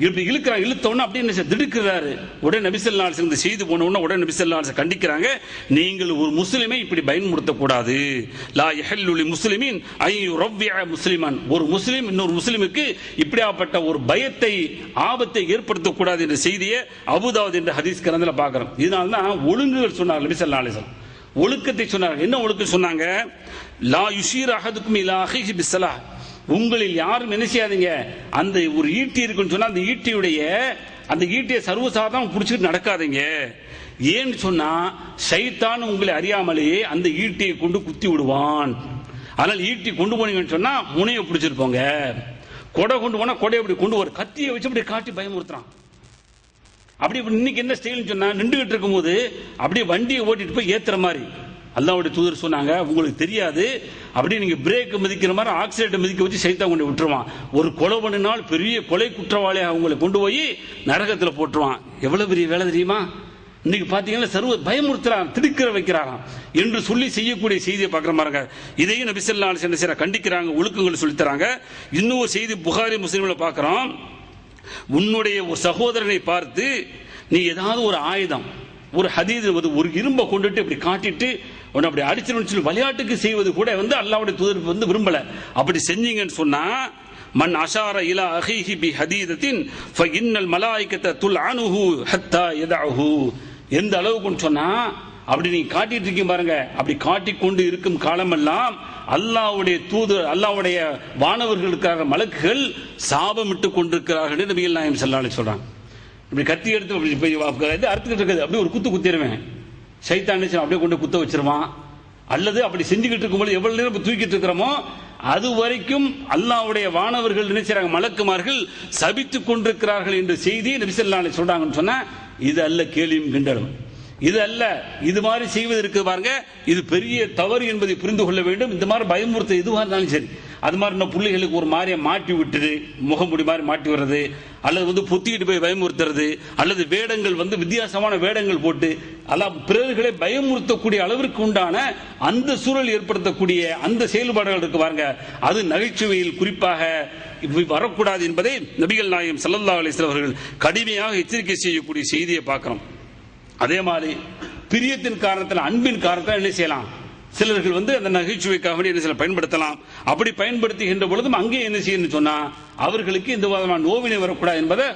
இப்படி இழுக்கிறாங்க, இழுத்தவொன்னே அப்படியே திடுக்கிறாரு. உடனே நபி ஸல்லல்லாஹு அலைஹி வஸல்லம் செய்து போன உடனே உடனே நபி ஸல்லல்லாஹு அலைஹி வஸல்லம் கண்டிக்கிறாங்க, நீங்கள் ஒரு முஸ்லிமை இப்படி பயன்படுத்தக்கூடாது. லா யஹல்லு லி முஸ்லிமின் ஐ யுரவ்விஅ முஸ்லிமன், ஒரு முஸ்லிம் இன்னொரு முஸ்லிமுக்கு இப்படியாப்பட்ட ஒரு பயத்தை ஆபத்தை ஏற்படுத்தக்கூடாது என்ற செய்தியை அபூதாவூத் என்ற ஹதீஸ் கிரந்தத்துல பார்க்கிறோம். இதனால தான் ஒழுங்குகள் சொன்னார் நபி ஸல்லல்லாஹு அலைஹி வஸல்லம், ஒழுக்கத்தை சொன்னாங்க. என்ன ஒழுக்கம் சொன்னாங்க, லா யுஷீர் அஹதுக்கும் இலா அஹீஹி பிஸ்ஸலாஹ், உங்களில் யாரும் என்ன செய்யாதீங்க, அந்த ஒரு ஈட்டி இருக்குன்னு சொன்னா அந்த ஈட்டியை சர்வசாதாரணம் பிடிச்சிட்டு நடக்காதீங்க. ஏன்னு சொன்னா ஷைத்தான் உங்களை அறியாமலேயே அந்த ஈட்டியை கொண்டு குத்தி விடுவான். அதனால் ஈட்டி கொண்டு போனீங்கன்னு சொன்னா முனையை பிடிச்சிருப்போங்க. கொடை கொண்டு போனா கொடையை அப்படி கொண்டு வர, கத்தியை வச்சு அப்படி காட்டி பயமுறுத்துறான். அப்படி இன்னைக்கு என்ன ஸ்டைல்னு சொன்னா, நின்றுகிட்டு இருக்கும் போது அப்படியே வண்டியை ஓட்டிட்டு போய் ஏத்துற மாதிரி. அல்லாஹ்வுடைய தூதர் சொன்னாங்க, உங்களுக்கு தெரியாது, அப்படியே நீங்க பிரேக் மிதிக்கிற மாதிரி ஆக்சிடென்ட் மிதிக்க வச்சு சைத்தான் கொண்டு விட்டுருவான். ஒரு கொலை பண்ணினால் பெரிய கொலை குற்றவாளியாக அவங்களை கொண்டு போய் நரகத்தில் போட்டுருவான். எவ்வளவு பெரிய வேலை தெரியுமா? இன்னைக்கு பாத்தீங்கன்னா சர்வ பயமுறுத்துறான், திடுக்கிற வைக்கிறாராம் என்று சொல்லி செய்யக்கூடிய செய்தியை பார்க்குற மாதிரி. இதையும் நபி ஸல்லல்லாஹு அலைஹி வஸல்லம் கண்டிக்கிறாங்க, ஒழுக்கங்கள் சொல்லித் தராங்க. இன்னும் ஒரு செய்தி புகாரி முஸ்லிம்ல பார்க்கிறோம், உன்னுடைய ஒரு சகோதரனை பார்த்து நீ ஏதாவது ஒரு ஆயுதம், ஒரு ஹதீது, ஒரு இரும்பை கொண்டுட்டு இப்படி காட்டிட்டு உன்னை அப்படி அடிச்சிருன்னு சொல்லி விளையாட்டுக்கு செய்வது கூட வந்து அல்லாஹ்வுடைய தூதர் வந்து விரும்பல. அப்படி செஞ்சீங்கன்னு சொன்னா, மன் அஷார இலா அஹீஹி பி ஹதீதத்தின் ஃபஇன்னல் மலாயிகத துல்அனுஹு ஹத்தா யதஅஹு, எந்த அளவுக்குன்னு சொன்னா, அப்படி நீங்க காட்டிட்டு இருக்கீங்க பாருங்க, அப்படி காட்டிக்கொண்டு இருக்கும் காலமெல்லாம் அல்லாஹ்வுடைய தூதர், அல்லாஹ்வுடைய வானவர்களுக்காக மலக்குகள் சாபமிட்டு கொண்டிருக்கிறார்கள் என்று நபிகள் நாயகம் ஸல்லல்லாஹு அலைஹி சொல்றாங்க. இப்படி கத்தி எடுத்து அறுத்துக்கிட்டு இருக்குது, அப்படியே ஒரு குத்து குத்திடுவேன், சைத்தான் அப்படியே கொண்டு குத்த வச்சிருவான். அல்லது அப்படி செஞ்சுக்கிட்டு இருக்கும்போது எவ்வளவு நேரம் தூக்கிட்டு இருக்கிறோமோ அது வரைக்கும் அல்லாஹ்வுடைய வானவர்கள் நினைச்சாங்க, மலக்குமார்கள் சபித்துக் கொண்டிருக்கிறார்கள் என்ற செய்தி நபி ஸல்லல்லாஹு அலைஹி சொல்றாங்கன்னு சொன்னா, இது அல்ல கேலியும் கிண்டலும், இது அல்ல, இது மாதிரி செய்வது இருக்கு பாருங்க, இது பெரிய தவறு என்பதை புரிந்து கொள்ள வேண்டும். இந்த மாதிரி பயமுறுத்த எதுவாக இருந்தாலும் சரி, அது மாதிரி நம்ம பிள்ளைகளுக்கு ஒரு மாதிரியை மாட்டி விட்டுது, முகமுடி மாதிரி மாட்டி வர்றது, அல்லது வந்து பொத்திக்கிட்டு போய் பயமுறுத்துறது, அல்லது வேடங்கள் வந்து வித்தியாசமான வேடங்கள் போட்டு அல்லாஹ் பிறர்களை பயமுறுத்தக்கூடிய அளவிற்கு உண்டான அந்த சூழல் ஏற்படுத்தக்கூடிய அந்த செயல்பாடுகள் இருக்கு பாருங்க, அது நகைச்சுவையில் குறிப்பாக வரக்கூடாது என்பதை நபிகள் நாயகம் ஸல்லல்லாஹு அலைஹி வஸல்லம் அவர்கள் கடுமையாக எச்சரிக்கை செய்யக்கூடிய செய்தியை பார்க்கிறோம். அதே மாதிரி பிரியத்தின் காரணத்தில், அன்பின் காரணத்தில் என்ன செய்யலாம், சிலர்கள் வந்து அந்த நகைச்சுவைக்காக என்ன செய்யலாம், பயன்படுத்தலாம். அப்படி பயன்படுத்துகின்ற பொழுதும் அங்கே என்ன செய்யணும்னு சொன்னா, அவர்களுக்கு இந்த விதமான நோவினை வரக்கூடாது என்பதை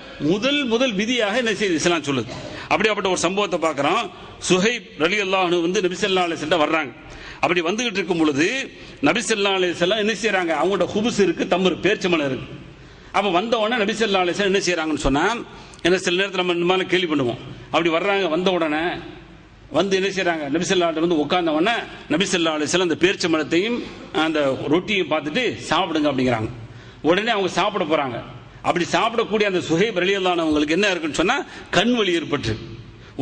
முதல் விதியாக என்ன செய்யுது இஸ்லாம் சொல்லுது. அப்படியாப்பட்ட ஒரு சம்பவத்தை பார்க்கிறோம். சுஹைப் ரலியல்லாஹு அன்ஹு வந்து நபி ஸல்லல்லாஹு அலைஹி வஸல்லம் வர்றாங்க. அப்படி வந்துகிட்டு இருக்கும் பொழுது நபி ஸல்லல்லாஹு அலைஹி வஸல்லம் என்ன செய்யறாங்க, அவங்களோட ஹுபுஸ் இருக்கு, தம்ரு பேர்ச்சம்பழம் இருக்கு. அப்ப வந்த உடனே நபி ஸல்லல்லாஹு அலைஹி வஸல்லம் என்ன செய்யறாங்கன்னு சொன்னா, என்ன சில நேரத்தில் நம்ம இந்த மாதிரி கேள்வி பண்ணுவோம், அப்படி வர்றாங்க, வந்த உடனே வந்து என்ன செய்யறாங்க, நபி ஸல்லல்லாஹு அலைஹி வஸல்லம் வந்து உட்கார்ந்த உடனே நபி ஸல்லல்லாஹு அலைஹி வஸல்லம் அந்த பேர்ச்சம்பழத்தையும் அந்த ரொட்டியையும் பார்த்துட்டு சாப்பிடுங்க அப்படிங்கிறாங்க. உடனே அவங்க சாப்பிட போறாங்க. அப்படி சாப்பிடக்கூடிய அந்த சுஹைப் ரலியல்லாஹு அன்ஹு அவங்களுக்கு என்ன இருக்குன்னு சொன்னா, கண் வலி ஏற்பட்டு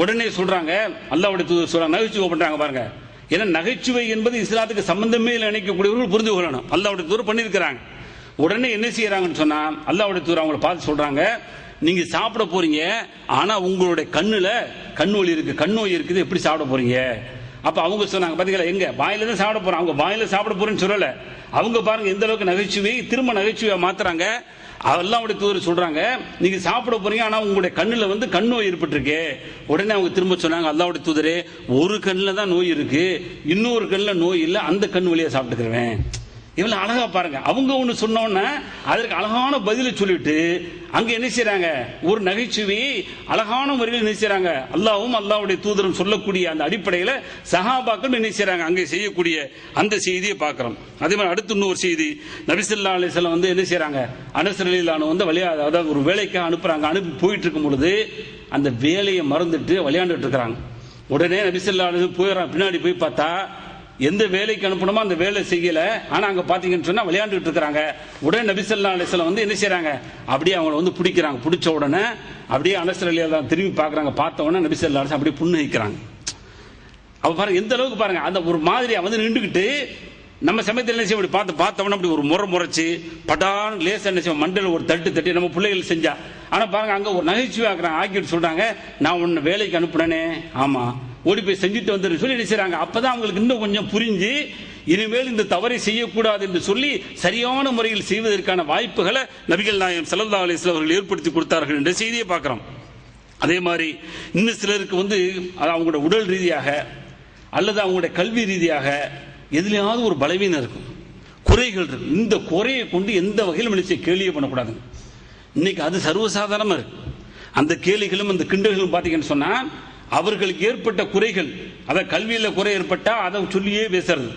உடனே சொல்றாங்க, அல்லாஹ்வுடைய தூதர் சொல்றாங்க, நகைச்சுவை பண்றாங்க பாருங்க. ஏன்னா நகைச்சுவை என்பது இஸ்லாத்துக்கு சம்பந்தமே இல்லை நினைக்கக்கூடியவர்கள் புரிந்து கொள்ளணும், அல்லாஹ்வுடைய தூதர் பண்ணியிருக்கிறாங்க. உடனே என்ன செய்யறாங்கன்னு சொன்னா, அல்லாஹ்வுடைய தூதர் அவங்களை பார்த்து சொல்றாங்க, நீங்க சாப்பிட போறீங்க, ஆனா உங்களுடைய கண்ணுல கண் வலி இருக்கு, கண் நோய் இருக்குது, எப்படி சாப்பிட போறீங்க? அப்ப அவங்க சொன்னாங்க, பாத்தீங்களா, எங்க வாயில தான் சாப்பிட போறோம், அவங்க வாயில சாப்பிட போறேன்னு சொல்லல. அவங்க பாருங்க எந்த அளவுக்கு நகைச்சுவை திரும்ப நகைச்சுவையா மாத்துறாங்க. அல்லாஹ்வுடைய தூதர் சொல்றாங்க, நீங்க சாப்பிட போறீங்க, ஆனா உங்களுடைய கண்ணுல வந்து கண் நோய் ஏற்பட்டிருக்கு. உடனே அவங்க திரும்ப சொன்னாங்க, அல்லாஹ்வுடைய தூதரே, ஒரு கண்ணுல தான் நோய் இருக்கு, இன்னொரு கண்ணுல நோய் இல்லை, அந்த கண் வழியா சாப்பிட்டுக்கிறேன். இவ்வளவு அழகா பாருங்க, அவங்க ஒண்ணு சொன்னோன்னா அதற்கு அழகான பதிலை சொல்லிட்டு அங்க என்ன செய்யறாங்க, ஒரு நகைச்சுவை அழகான முறையில் என்ன செய்யறாங்க, அல்லாஹ்வும் அல்லாஹ்வுடைய தூதரும் சொல்லக்கூடிய அந்த அடிப்படையில் சஹாபாக்கள் என்ன செய்யறாங்க அங்கே செய்யக்கூடிய அந்த செய்தியை பார்க்கிறோம். அதே மாதிரி அடுத்து இன்னொரு செய்தி, நபி ஸல்லல்லாஹு அலைஹி வஸல்லம் வந்து என்ன செய்யறாங்க, அனஸ் ரலியல்லாஹு அன்ஹு வந்து அதாவது ஒரு வேலைக்காக அனுப்புறாங்க. அனுப்பி போயிட்டு இருக்கும் பொழுது அந்த வேலையை மறந்துட்டு விளையாண்டுட்டு இருக்கிறாங்க. உடனே நபி ஸல்லல்லாஹு அலைஹி வஸல்லம் போயிடறான். பின்னாடி போய் பார்த்தா எந்த வேலைக்கு அனுப்பணுமோ அந்த வேலை செய்யல. ஆனா அங்க பாத்தீங்கன்னு சொன்னா விளையாண்டுட்டு இருக்காங்க. உடனே நபி ஸல்லல்லாஹு அலைஹி வஸல்லம் வந்து என்ன செய்யறாங்க, அப்படியே அவங்களை வந்து பிடிக்கிறாங்க. பிடிச்ச உடனே அப்படியே அனஸ் ரலியல்லாஹு திரும்பி பாக்குறாங்க. பார்த்த உடனே நபி ஸல்லல்லாஹு அலைஹி வஸல்லம் அப்படியே புன்னகைக்கிறாங்க. அப்ப பாருங்க எந்த அளவுக்கு பாருங்க, அந்த ஒரு மாதிரியா வந்து நின்றுக்கிட்டு நம்ம சமயத்தில் என்ன செய்ய பார்த்தவன அப்படி ஒரு முறைச்சு படான் லேசா என்ன செய்வோம், மண்டல ஒரு தட்டு தட்டி நம்ம பிள்ளைகள் செஞ்சா. ஆனா பாருங்க அங்க ஒரு நகைச்சுவை ஆக்கிட்டு சொல்றாங்க, நான் உன்னை வேலைக்கு அனுப்புனேனே, ஆமா ஓடி போய் செஞ்சுட்டு வந்து சொல்லி நினைச்சாங்க. அப்பதான் அவங்களுக்கு இன்னும் கொஞ்சம் புரிஞ்சு இனிமேல் இந்த தவறை செய்யக்கூடாது என்று சொல்லி சரியான முறையில் செய்வதற்கான வாய்ப்புகளை நபிகள் நாயகம் ஸல்லல்லாஹு அலைஹி வஸல்லம் அவர்கள் ஏற்படுத்தி கொடுத்தார்கள் என்ற செய்தியை பார்க்கிறோம். அதே மாதிரி இன்னும் சிலருக்கு வந்து அவங்களோட உடல் ரீதியாக அல்லது அவங்களுடைய கல்வி ரீதியாக எதுலையாவது ஒரு பலவீனம் இருக்கும், குறைகள் இருக்கு. இந்த குறையை கொண்டு எந்த வகையிலும் நினைச்சு கேலியே பண்ணக்கூடாது. இன்னைக்கு அது சர்வசாதாரணமா இருக்கு. அந்த கேலிகளும் அந்த கிண்டல்களும் பார்த்தீங்கன்னு சொன்னா அவர்களுக்கு ஏற்பட்ட குறைகள், அதை கல்வியில குறை ஏற்பட்டா அதை சொல்லியே பேசுறது,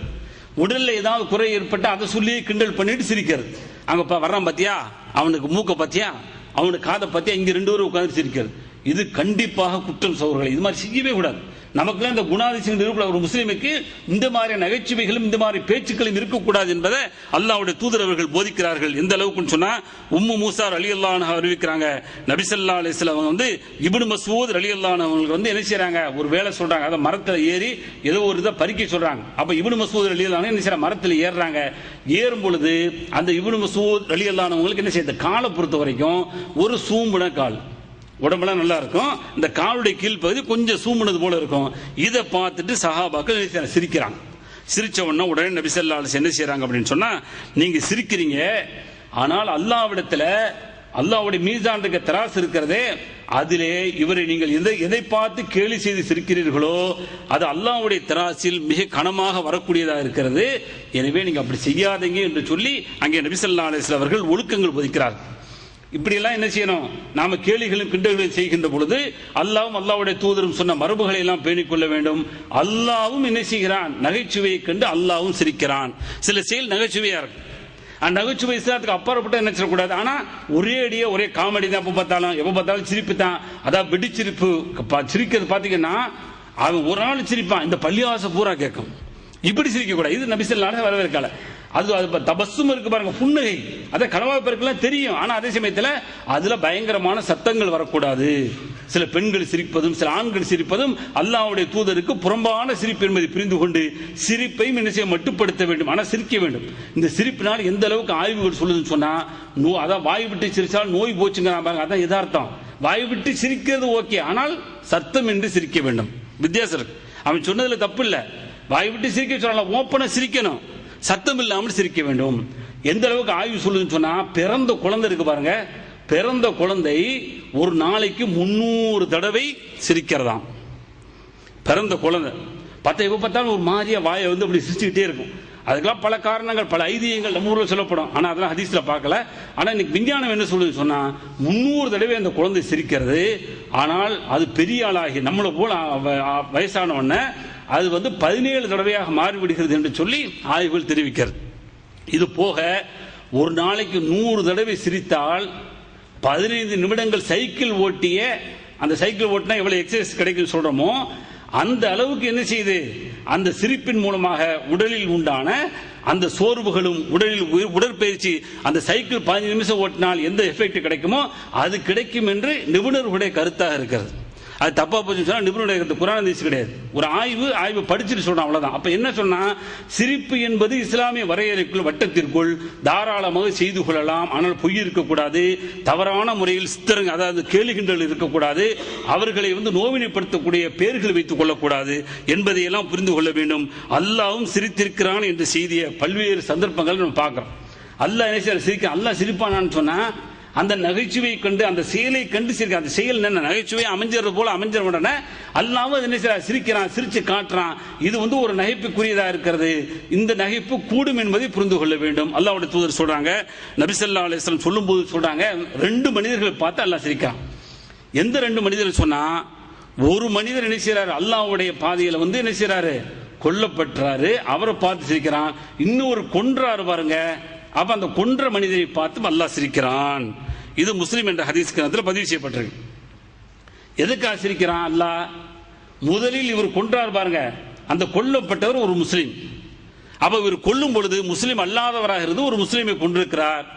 உடல்ல ஏதாவது குறை ஏற்பட்டா அதை சொல்லியே கிண்டல் பண்ணிட்டு சிரிக்கிறது. அங்க வர்றான் பாத்தியா, அவனுக்கு மூக்க பாத்தியா, அவனுக்கு காதை பாத்தியா, இங்க 2 பேரும் உட்கார்ந்து சிரிக்கிறது. இது கண்டிப்பாக குற்றம் சோர்களை இது மாதிரி செய்யவே கூடாது. நமக்குலாம் இந்த குணாதிசயம் இருக்க ஒரு முஸ்லிமுக்கு இந்த மாதிரி நகைச்சுவைகளும் இந்த மாதிரி பேச்சுக்களும் இருக்கக்கூடாது என்பதை அல்லாஹ்வுடைய தூதர் அவர்கள் போதிக்கிறார்கள். எந்த அளவுக்குன்னு சொன்னா உம்மு மூசா ரலியல்லாஹு அன்ஹா அறிவிக்கிறாங்க, நபி ஸல்லல்லாஹு அலைஹி வஸல்லம் வந்து இப்னு மஸ்ஊத் ரலியல்லாஹு அன்ஹு அவங்களுக்கு வந்து என்ன செய்றாங்க, ஒரு வேலை சொல்றாங்க. அத மரத்துல ஏறி ஏதோ ஒரு இதை பறிக்க சொல்றாங்க. அப்ப இப்னு மஸ்ஊத் ரலியல்லாஹு அன்ஹு என்ன செய்றாங்க, மரத்துல ஏறுறாங்க. ஏறும் பொழுது அந்த இப்னு மஸ்ஊத் ரலியல்லாஹு அன்ஹு அவங்களுக்கு என்ன செய்யுது, காலை பொறுத்த வரைக்கும் ஒரு சூம்புன கால், உடம்பெல்லாம் நல்லா இருக்கும், இந்த காலுடைய கீழ்ப்பகுதி கொஞ்சம் சூம்புனது போல இருக்கும். இதை பார்த்துட்டு சஹாபாக்கள் சிரிக்கிறாங்க. சிரிச்ச உடனே நபி ஸல்லல்லாஹு அலைஹி வஸல்லம் என்ன செய்றாங்க அப்படின்னு சொன்னா, நீங்க சிரிக்கிறீங்க, ஆனால் அல்லாஹ்விடத்துல அல்லாஹ்வுடைய மீசான் இருக்க தராசு இருக்கிறதே, அதிலே இவரை நீங்கள் எதை பார்த்து கேலி செய்து சிரிக்கிறீர்களோ அது அல்லாஹ்வுடைய தராசில் மிக கனமாக வரக்கூடியதாக இருக்கிறது. எனவே நீங்க அப்படி செய்யாதீங்க என்று சொல்லி அங்கே நபி ஸல்லல்லாஹு அலைஹி வஸல்லம் அவர்கள் ஒழுக்கங்கள் போதிக்கிறார்கள். இப்படி எல்லாம் என்ன செய்யணும், நாம கேலிகளும் கிண்டல்களும் செய்கின்ற பொழுது அல்லாஹ்வும் அல்லாஹ்வுடைய தூதரும் சொன்ன மரபுகளை எல்லாம் பேணிக் கொள்ள வேண்டும். அல்லாஹ்வும் என்ன செய்கிறான், நகைச்சுவையை கண்டு அல்லாஹ்வும் சிரிக்கிறான். சில செயல் நகைச்சுவையா இருக்கும், அந்த நகைச்சுவை இஸ்லாத்துக்கு அப்பாற்பட்ட என்ன செய்யக்கூடாது. ஆனா ஒரே அடியே ஒரே காமெடி தான், எப்ப பார்த்தாலும் சிரிப்பு தான். அதான் வெடிச்சிரிப்பு சிரிக்கிறது பாத்தீங்கன்னா அவன் ஒரு நாள் சிரிப்பான், இந்த பள்ளிவாச பூரா கேட்கும். இப்படி சிரிக்க கூடாது. இது நபி ஸல்லல்லாஹு அலைஹி வஸல்லம் வரவேற்கல. அது தபஸ்ஸும் இருக்கு பாருங்க, புன்னகை, அதை கனவா பெருக்கெல்லாம் தெரியும். ஆனா அதே சமயத்தில் அதுல பயங்கரமான சத்தங்கள் வரக்கூடாது. சில பெண்கள் சிரிப்பதும் சில ஆண்கள் சிரிப்பதும் அல்லாஹ்வுடைய தூதருக்கு புறம்பான சிரிப்பு என்பதை புரிந்து கொண்டு சிரிப்பையும் என்ன செய்ய மட்டுப்படுத்த வேண்டும். ஆனால் சிரிக்க வேண்டும். இந்த சிரிப்பினால் எந்த அளவுக்கு ஆய்வுகள் சொல்லுதுன்னு சொன்னா, அதான் வாய் விட்டு சிரிச்சால் நோய் போச்சுங்கிறாங்க. அதான் யதார்த்தம். வாய் விட்டு சிரிக்கிறது ஓகே, ஆனால் சத்தம் என்று சிரிக்க வேண்டும். வித்தியாசம் இருக்கு. அவன் சொன்னதுல தப்பு இல்லை. வாய் விட்டு சிரிக்க சொல்லலாம், ஓப்பனா சிரிக்கணும், சத்தம் இல்லாமல் சிரிக்க வேண்டும். எந்த அளவுக்கு ஆய்வு சொல்லுதுன்னு சொன்னா, பிறந்த குழந்தை இருக்கு பாருங்க, பிறந்த குழந்தை ஒரு நாளைக்கு 300 தடவை சிரிக்கிறதாம். பிறந்த குழந்தை எப்ப பார்த்தாலும் ஒரு மாதிரியா வாயை வந்து அப்படி சிரிச்சுக்கிட்டே இருக்கும். அதுக்கெல்லாம் பல காரணங்கள், பல ஐதீகங்கள் நம்ம ஊரில் சொல்லப்படும். ஆனா அதெல்லாம் ஹதீஸ்ல பார்க்கல. ஆனா இன்னைக்கு விஞ்ஞானம் என்ன சொல்லுது சொன்னா, 300 தடவை அந்த குழந்தை சிரிக்கிறது. ஆனால் அது பெரிய ஆளாகி நம்மளை போல வயசானவன அது வந்து 17 தடவையாக மாறிவிடுகிறது என்று சொல்லி ஆய்வுகள் தெரிவிக்கிறது. இது போக ஒரு நாளைக்கு 100 தடவை சிரித்தால் 15 நிமிடங்கள் சைக்கிள் ஓட்டிய, அந்த சைக்கிள் ஓட்டினா எவ்வளவு எக்ஸசைஸ் கிடைக்கும் சொல்றோமோ அந்த அளவுக்கு என்ன செய்யுது, அந்த சிரிப்பின் மூலமாக உடலில் உண்டான அந்த சோர்வுகளும் உடலில் உடற்பயிற்சி, அந்த சைக்கிள் 15 நிமிஷம் ஓட்டினால் எந்த எஃபெக்ட் கிடைக்குமோ அது கிடைக்கும் என்று நிபுணர்களுடைய கருத்தாக இருக்கிறது. அது தப்பா போச்சு சொன்னா நிபுணருடைய கருத்து, குர்ஆன் ஹதீஸ் கிடையாது. ஒரு ஆய்வு படிச்சுட்டு சொல்றான், அவ்வளவுதான். அப்ப என்ன சொன்னா, சிரிப்பு என்பது இஸ்லாமிய வரையறைக்குள் வட்டத்திற்குள் தாராளமாக செய்து கொள்ளலாம். ஆனால் பொய் இருக்கக்கூடாது, தவறான முறையில் சித்தரங்க அதாவது கேளுகின்றல் இருக்கக்கூடாது, அவர்களை வந்து நோவினைப்படுத்தக்கூடிய பெயர்கள் வைத்துக் கொள்ளக்கூடாது என்பதையெல்லாம் புரிந்து கொள்ள வேண்டும். அல்லாஹ்வும் சிரித்திருக்கிறான் என்ற செய்தியை பல்வேறு சந்தர்ப்பங்கள் நம்ம பார்க்கிறோம். அல்லாஹ் என்ன சிரிக்க, அல்லாஹ் சிரிப்பானான்னு சொன்னா அந்த நகைச்சுவையை கண்டு அந்த செயலை கண்டு சிரிக்க, அந்த செயல் என்ன நகைச்சுவை அமைஞ்சது போல அமைஞ்ச உடனே அல்லாஹ் என்ன சிரிக்கிறான், சிரிச்சு காட்டுறான். இது வந்து ஒரு நகைப்புக்குரியதா இருக்கிறது. இந்த நகைப்பு கூடும் என்பதை புரிந்து கொள்ள வேண்டும். அல்லாஹ்வுடைய தூதர் சொல்றாங்க, நபி ஸல்லல்லாஹு அலைஹி வஸல்லம் சொல்லும்போது சொல்றாங்க, 2 மனிதர்களை பார்த்து அல்லாஹ் சிரிக்கிறான். எந்த 2 மனிதர்கள் சொன்னா, ஒரு மனிதர் என்ன செய்யறாரு, அல்லாஹ்வுடைய பாதையில வந்து என்ன செய்யறாரு, கொல்லப்பட்டாரு, அவரை பார்த்து சிரிக்கிறான். இன்னொரு கொன்றாரு பாருங்க, அப்ப அந்த கொன்ற மனிதரை பார்த்து அல்லாஹ் சிரிக்கிறான். இது முஸ்லிம் என்ற ஹதீஸ் கிரந்தத்தில் பதிவு செய்யப்பட்டிருக்கு. எதுக்காக சிரிக்கிறான் அல்லாஹ்? முதலில் இவர் கொன்றார் பாருங்க, அந்த கொல்லப்பட்டவர் ஒரு முஸ்லீம். அப்ப இவர் கொல்லும் பொழுது முஸ்லீம் அல்லாதவராக இருந்து ஒரு முஸ்லீமை கொண்டிருக்கிறார்.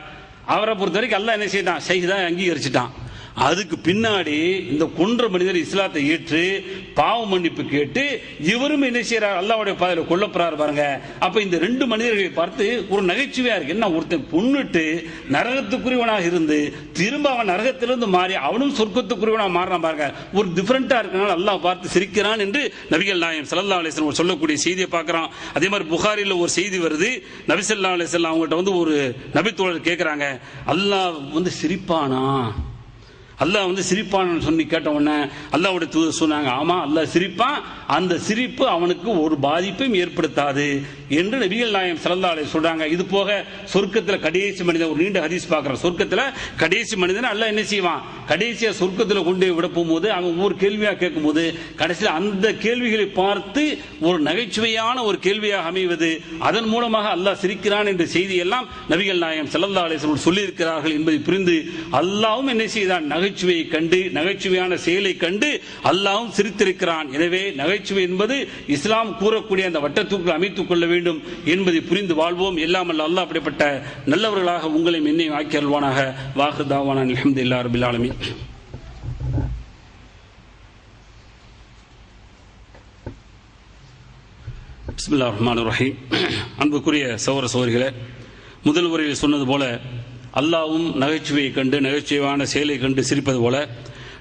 அவரை பொறுத்த வரைக்கும் அல்லாஹ் என்ன செய்தான், ஷஹீதா அங்கீகரிச்சிட்டான். அதுக்கு பின்னாடி இந்த கொன்ற மனிதர் இஸ்லாத்தை ஏற்று பாவ மன்னிப்பு கேட்டு இவரும் என்ன செய்யறார், அல்லாஹ்வுடைய பாதையில் கொல்லப்படுறாரு பாருங்க. அப்ப இந்த ரெண்டு மனிதர்களை பார்த்து ஒரு நகைச்சுவையா இருக்கு. என்ன, ஒருத்தன் கொன்னுட்டு நரகத்துக்குரியவனாக இருந்து திரும்ப அவன் நரகத்திலிருந்து மாறி அவனும் சொர்க்கத்துக்குரியவனாக மாறான் பாருங்க. ஒரு டிஃபரெண்டா இருக்கனால அல்லாஹ் பார்த்து சிரிக்கிறான் என்று நபிகள் நாயகம் ஸல்லல்லாஹு அலைஹி வஸல்லம் சொல்லக்கூடிய செய்தியை பார்க்கிறோம். அதே மாதிரி புகாரில ஒரு செய்தி வருது, நபி ஸல்லல்லாஹு அலைஹி வஸல்லம் அவங்கள்ட்ட ஒரு நபித்தோழர் கேட்கிறாங்க, அல்லாஹ் சிரிப்பானா, அல்லாஹ் சிரிப்பான்னு சொல்லி கேட்ட உடனே அல்லாஹ்வுடைய தூதர் சொன்னாங்க, ஆமா அல்லாஹ் சிரிப்பான், அந்த சிரிப்பு அவனுக்கு ஒரு பாதிப்பையும் ஏற்படுத்தாது என்று நபிகள் நாயகம் ஸல்லல்லாஹு அலைஹி சொல்றாங்க. இது போக சொர்க்கத்தில் கடைசி மனிதன், ஒரு நீண்ட ஹதீஸ் பார்க்கிறோம், சொர்க்கத்தில் கடைசி மனிதன் அல்லாஹ் என்ன செய்வான், கடைசியா சொர்க்கத்தில் கொண்டு விட போகும்போது அவன் ஒவ்வொரு கேள்வியா கேட்கும் போது கடைசியில் அந்த கேள்விகளை பார்த்து ஒரு நகைச்சுவையான ஒரு கேள்வியாக அமைவது, அதன் மூலமாக அல்லாஹ் சிரிக்கிறான் என்ற செய்தியெல்லாம் நபிகள் நாயகம் ஸல்லல்லாஹு அலைஹி வஸல்லம் சொல்லி இருக்கிறார்கள் என்பதை புரிந்து அல்லாஹ்வும் என்ன செய்தான், நகைச்சுவையை கண்டு நகைச்சுவையான செயலை கண்டு அல்லாஹ்வும் சிரித்திருக்கிறான். எனவே நகைச்சுவை என்பது இஸ்லாம் கூறக்கூடிய அந்த வட்டத்துக்குள் அமைத்துக் கொள்ள வேண்டும் என்பதை புரிந்து வாழ்வோம். எல்லாம் அல்லாஹ் அப்படிப்பட்ட நல்லவர்களாக உங்களையும் என்னையும் ஆக்கி அருள்வானாக. வாஹிர் தாவானா அல்ஹம்துலில்லாஹி ரப்பில் ஆலமீன். பிஸ்மில்லாஹிர் ரஹ்மானிர் ரஹீம். அன்புக்குரிய சகோதர சகோதரிகளே, முதல் உரையில் சொன்னது போல அல்லாஹ்வும் நகைச்சுவையை கண்டு நகைச்சுவையான செயலை கண்டு சிரிப்பது போல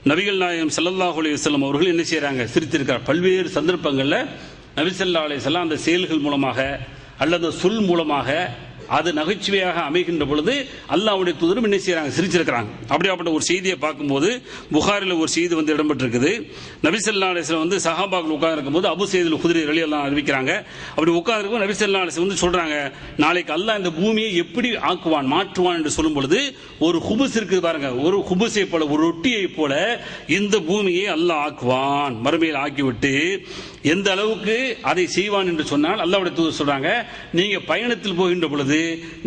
நபிகள் நாயகம் ஸல்லல்லாஹு அலைஹி வஸல்லம் அவர்கள் என்ன செய்யறாங்க, சிரித்திருக்கிறார். பல்வேறு சந்தர்ப்பங்களில் நபி ஸல்லல்லாஹு அலைஹி வஸல்லம் அந்த செயல்கள் மூலமாக அல்லது சொல் மூலமாக அது நகைச்சுவையாக அமைகின்ற பொழுது அல்லாஹ்வுடைய தூதரும் என்ன செய்யறாங்க, சிரிச்சிருக்கிறாங்க. அப்படியாப்பட்ட ஒரு செய்தியை பார்க்கும்போது புகாரில் ஒரு செய்தி இடம்பெற்றிருக்குது. நபி ஸல்லல்லாஹு அலைஹி வஸல்லம் சஹாபாக்கள் உட்கார்ந்து இருக்கும்போது அபூ ஸயீத் அல் குத்ரி ரலியல்லாஹு அன்ஹு அறிவிக்கிறாங்க, அப்படி உட்கார்ந்து நபி ஸல்லல்லாஹு அலைஹி வஸல்லம் சொல்றாங்க, நாளைக்கு அல்லாஹ் இந்த பூமியை எப்படி ஆக்குவான் மாற்றுவான் என்று சொல்லும் பொழுது ஒரு குபுஸ் இருக்குது பாருங்க, ஒரு குபுஸை போல ஒரு ரொட்டியை போல இந்த பூமியை அல்லாஹ் ஆக்குவான், மறுமையில் ஆக்கிவிட்டு எந்த அளவுக்கு அதை செய்வான் என்று சொன்னால் அல்லாஹ்வுடைய தூதர் சொல்றாங்க, நீங்க பயணத்தில் போகின்ற பொழுது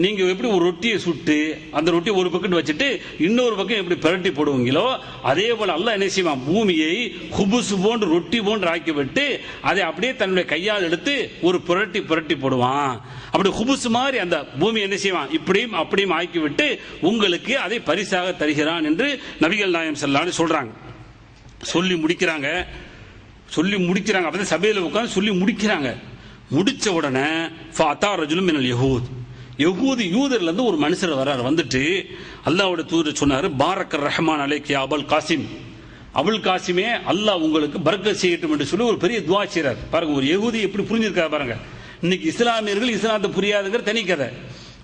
நீங்க எப்படி ஒரு ரொட்டியை சுட்டு அந்த ரொட்டி ஒரு பக்கம் வச்சுட்டு இன்னொரு பக்கம் எப்படி பிரட்டி போடுவீங்களோ அதே போல அல்லாஹ் என்ன செய்வான், பூமியை குபுஸ் போன்று ரொட்டி போன்று ஆக்கிவிட்டு அதை அப்படியே தன்னுடைய கையால் எடுத்து ஒரு புரட்டி புரட்டி போடுவான். அப்படி குபுஸ் மாதிரி அந்த பூமி என்ன செய்வான், இப்படியும் அப்படியும் ஆக்கிவிட்டு உங்களுக்கு அதை பரிசாக தருகிறான் என்று நபிகள் நாயகம் ஸல்லல்லாஹு அலைஹி சொல்றாங்க. சொல்லி முடிக்கிறாங்க. அப்பதான் சபையில் உட்கார்ந்து சொல்லி முடிக்கிறாங்க. முடிச்ச உடனே ஃபஅதா ரஜுலுன் மினல் யஹூத், யூதர்ல இருந்து ஒரு மனுஷர் வரார். வந்துட்டு அல்லாஹ்வுடைய தூதர் சொன்னாரு, பாரக்கர் ரஹ்மான் அலைக்கி அபுல் காசிம், அபுல் காசிமே அல்லாஹ் உங்களுக்கு பரக்கத் செய்யட்டும் என்று சொல்லி ஒரு பெரிய துஆ செய்றார். பாருங்க, ஒரு யஹூதி எப்படி புரிஞ்சிருக்காரு பாருங்க. இன்னைக்கு இஸ்லாமியர்கள் இஸ்லாத்தை புரியாதுங்கிற தனி கதை.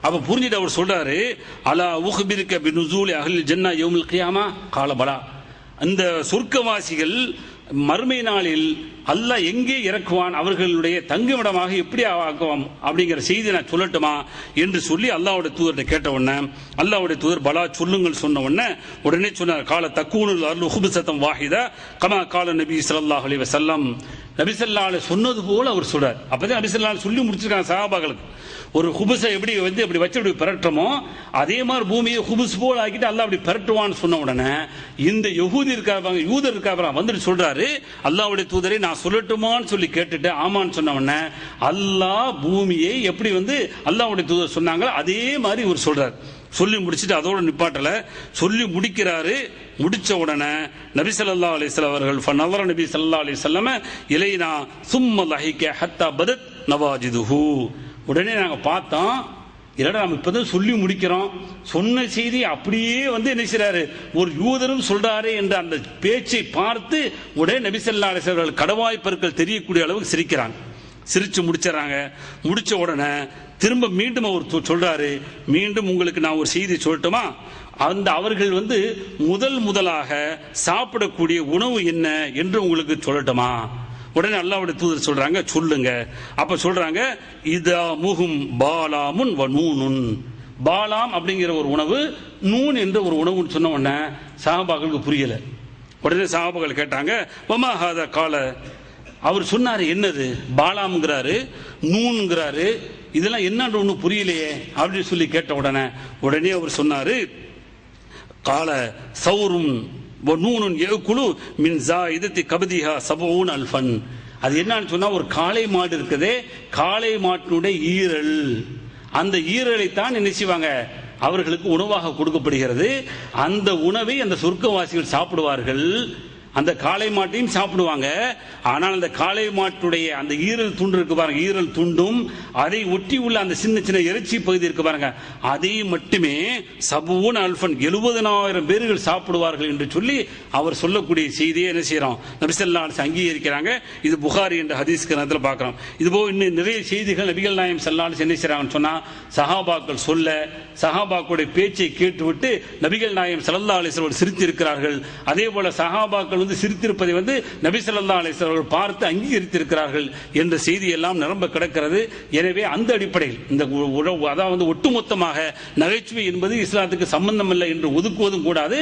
அப்ப புரிஞ்சிட்டு அவர் சொல்றாரு, அலா உஹ்பிருக பினுசூலி அஹ்லில் ஜன்னா யௌமுல் கியாமா கால பலா, அந்த சொர்க்கவாசிகள் மறுமை நாளில் அல்லாஹ் எங்கே இறக்குவான், அவர்களுடைய தங்குமிடமாக எப்படி ஆக்குவான் அப்படிங்கிற செய்தி நான் சொல்லட்டுமா என்று சொல்லி அல்லாஹ்வுடைய தூதர்கிட்ட கேட்ட உடனே அல்லாஹ்வுடைய தூதர் பலா சொல்லுங்கள் சொன்ன உடனே சொன்னார், கால தக்கூனுல் அர்லு ஹுபுஸத்தன் வாஹிதா கமா கால நபி ஸல்லல்லாஹு அலைஹி வஸல்லம், நபி ஸல்லல்லாஹு அலைஹி சொன்னது போல அவர் சொல்றார். அப்பதான் நபி ஸல்லல்லாஹு அலைஹி சொல்லி முடிச்சிருக்காங்க சஹாபாக்களுக்கு. ஒரு குபுஸை எப்படி அப்படி வச்சு அப்படி பரட்டுமோ அதே மாதிரி பூமியை குபுஸ் போல ஆக்கிட்டு அல்லாஹ் அப்படி பரட்டுவான்னு சொன்ன உடனே இந்த யஹூதி இருக்காங்க, யூதர் இருக்காங்க வந்துட்டு சொல்றாரு, அல்லாஹ்வுடைய தூதரை நான் சொல்லட்டுமான்னு சொல்லி கேட்டுட்டு ஆமான்னு சொன்ன உடனே அல்லாஹ் பூமியை எப்படி அல்லாஹ்வுடைய தூதர் சொன்னாங்களோ அதே மாதிரி இவர் சொல்றார். சொல்லி முடிச்சுட்டு அதோட நிப்பாட்டல, சொல்லி முடிக்கிறாரு. முடிச்ச உடனே நபி ஸல்லல்லாஹு அலைஹி வஸல்லம் அவர்கள் ஃபனظر நபி ஸல்லல்லாஹு அலைஹி வஸல்லம் இலைனா ثم ضحك حتى بدت نواجذه, உடனே நாங்க பார்த்தோம், இல்லடா நம்ம இப்பதான் சொல்லி முடிக்கிறோம், சொன்ன செய்தி அப்படியே என்ன செய்றாரு, ஒரு யூதரும் சொல்றாரு என்ற அந்த பேச்சை பார்த்து உடனே நபி ஸல்லல்லாஹு அலைஹி வஸல்லம் கடவாய் பற்கள் தெரியக்கூடிய அளவுக்கு சிரிக்கிறாங்க. சிரிச்சு முடிச்சறாங்க. முடிச்ச உடனே திரும்ப மீண்டும் அவர் சொல்றாரு, மீண்டும் உங்களுக்கு நான் ஒரு செய்தி சொல்லட்டுமா, அந்த அவர்கள் முதலாக சாப்பிடக்கூடிய உணவு என்ன என்று உங்களுக்கு சொல்லட்டுமா. உடனே அல்லாஹ்வுடைய தூதர் சொல்றாங்க, சொல்லுங்க. அப்ப சொல்றாங்க, இதா முகும் பாலாமுன் வ நூனுன், பாலாம் அப்படிங்கிற ஒரு உணவு, நூன் என்ற ஒரு உணவுன்னு சொன்ன உடனே சஹாபாக்களுக்கு புரியல. உடனே சஹாபாக்கள் கேட்டாங்க, வமா ஹாதா கால, அவர் சொன்னாரு என்னது, பாலாம்ங்கிறாரு நூன்ங்கிறாரு, இதெல்லாம் என்னன்னு ஒண்ணு புரியலையே அப்படின்னு சொல்லி கேட்ட உடனே அவர் சொன்னாரு, கால சௌரும் வனூனுன் யகுலு மின் ஜாயிதத்தி கபதிஹா 70 அல்ஃபன். அது என்னன்னு சொன்னா, ஒரு காளை மாடு இருக்குதே, காளை மாட்டினுடைய ஈரல், அந்த ஈரலை தான் என்ன செய்வாங்க, அவர்களுக்கு உணவாக கொடுக்கப்படுகிறது. அந்த உணவை அந்த சொர்க்கவாசிகள் சாப்பிடுவார்கள். அந்த காளை மாட்டையும் சாப்பிடுவாங்க. ஆனால் அந்த காளை மாட்டுடைய அந்த ஈரல் துண்டு இருக்கு பாருங்க, ஈரல் துண்டும் அதை ஒட்டி உள்ள அந்த சின்ன சின்ன இறைச்சி பகுதி இருக்கு பாருங்க, அதை மட்டுமே 70 அல்ஃபன் 70,000 பேர்கள் சாப்பிடுவார்கள் என்று சொல்லி அவர் சொல்லக்கூடிய செய்தியை என்ன செய்யறோம், நபி ஸல்லல்லாஹு அலைஹி வஸல்லம் அங்கீகரிக்கிறாங்க. இது புகாரி என்ற ஹதீஸ் கிரந்தத்தில் பார்க்கிறோம். இதுபோல் இன்னும் நிறைய செய்திகள் நபிகள் நாயகம் ஸல்லல்லாஹு அலைஹி வஸல்லம் என்ன செய்யறாங்கன்னு சொன்னா, சஹாபாக்கள் சொல்ல, சஹாபாக்களுடைய பேச்சை கேட்டுவிட்டு நபிகள் நாயகம் ஸல்லல்லாஹு அலைஹி வஸல்லம் சிரித்து இருக்கிறார்கள். அதே போல சஹாபாக்கள் சிரித்திருப்பதை நபி ஸல்லல்லாஹு அலைஹி வஸல்லம் பார்த்து அங்கீகரித்திருக்கிறார்கள் என்ற செய்தி எல்லாம் நிரம்ப கிடக்கிறது. எனவே அந்த அடிப்படையில் இந்த அதாவது ஒட்டுமொத்தமாக நகைச்சுவை என்பது இஸ்லாத்துக்கு சம்பந்தம் இல்லை என்று ஒதுக்குவதும் கூடாது.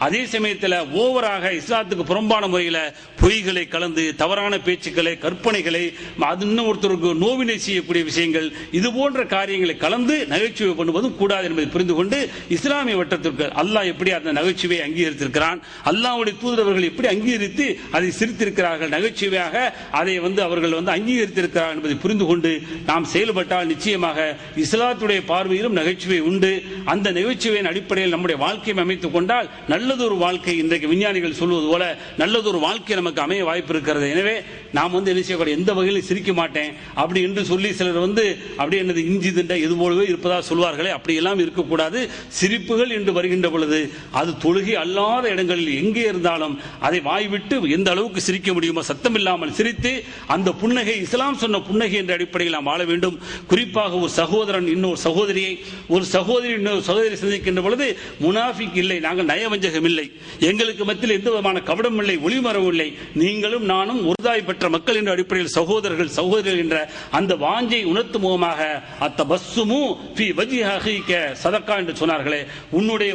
அதே சமயத்தில் ஓவராக இஸ்லாத்துக்கு புறம்பான முறையில் பொய்களை கலந்து தவறான பேச்சுக்களை, கற்பனைகளை, அது இன்னொருத்தருக்கு நோவினை செய்யக்கூடிய விஷயங்கள், இது போன்ற காரியங்களை கலந்து நகைச்சுவை பண்ணுவதும் கூடாது என்பதை புரிந்து கொண்டு, இஸ்லாமிய வட்டத்திற்கு அல்லாஹ் எப்படி அந்த நகைச்சுவை அங்கீகரித்திருக்கிறான், அல்லாஹ்வுடைய தூதரவர்கள் எப்படி அங்கீகரித்து அதை சிரித்திருக்கிறார்கள், நகைச்சுவையாக அதை அவர்கள் அங்கீகரித்திருக்கிறார்கள் என்பதை புரிந்து கொண்டு நாம் செயல்பட்டால் நிச்சயமாக இஸ்லாத்துடைய பார்வையிலும் நகைச்சுவை உண்டு. அந்த நகைச்சுவையின் அடிப்படையில் நம்முடைய வாழ்க்கையை அமைத்துக் கொண்டால் நல்லதொரு வாழ்க்கை, இன்றைக்கு விஞ்ஞானிகள் சொல்வது போல நல்லதொரு வாழ்க்கை நமக்கு அமைய வாய்ப்பு இருக்கிறது. எனவே நாம் என்ன செய்யக்கூடாது, எந்த வகையிலும் சிரிக்க மாட்டேன் அப்படி என்று சொல்லி சிலர் அப்படி என்னது இஞ்சி திண்ட இது போலவே இருப்பதா சொல்வார்களே, அப்படி எல்லாம் இருக்கக்கூடாது. சிரிப்புகள் என்று வருகின்ற பொழுது அது தொழுகை அல்லாத இடங்களில் எங்கே இருந்தாலும் அதை வாய்விட்டு எந்த அளவுக்கு சிரிக்க முடியுமோ சத்தம் இல்லாமல் சிரித்து, அந்த புன்னகை இஸ்லாம் சொன்ன புன்னகை என்ற அடிப்படையில் நாம் வாழ வேண்டும். குறிப்பாக ஒரு சகோதரன் இன்னொரு சகோதரியை, ஒரு சகோதரி இன்னொரு சகோதரி சந்திக்கின்ற பொழுது முனாஃபிக் இல்லை, நாங்கள் நயவஞ்சகம் இல்லை, எங்களுக்கு மத்தியில் எந்த விதமான கபடம் இல்லை, ஒளிமறைவு இல்லை, நீங்களும் நானும் ஒருதாய் பெற்ற மக்கள் என்ற அடிப்படையில் சகோதரர்கள் சகோதரிகள் என்ற அந்த வாஞ்சை உணர்த்தும் முகமாக அத்தபஸ்ஸுமு ஃபீ வஜ்ஹி அஹீக சதகா என்று சொன்னார்களே, உன்னுடைய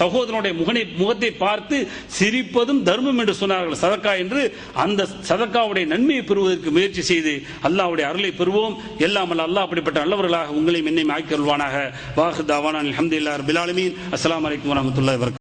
சகோதரனுடைய முகத்தை பார்த்து சிரிப்பதும் தர்மம் என்று சொன்னார்கள் சதக்கா என்று. அந்த சதக்காவுடைய நன்மையை பெறுவதற்கு முயற்சி செய்து அல்லாஹ்வுடைய அருளை பெறுவோம். எல்லாம் அல்லாஹ் அப்படிப்பட்ட நல்லவர்களாக உங்களையும் என்னையும் ஆக்கிக் கொள்வானாக. வாஹிர் தாவானா அல்ஹம்துலில்லாஹி ரப்பில் ஆலமீன். அஸ்ஸலாமு அலைக்கும் வரஹ்மத்துல்லாஹி வபரகாத்துஹு.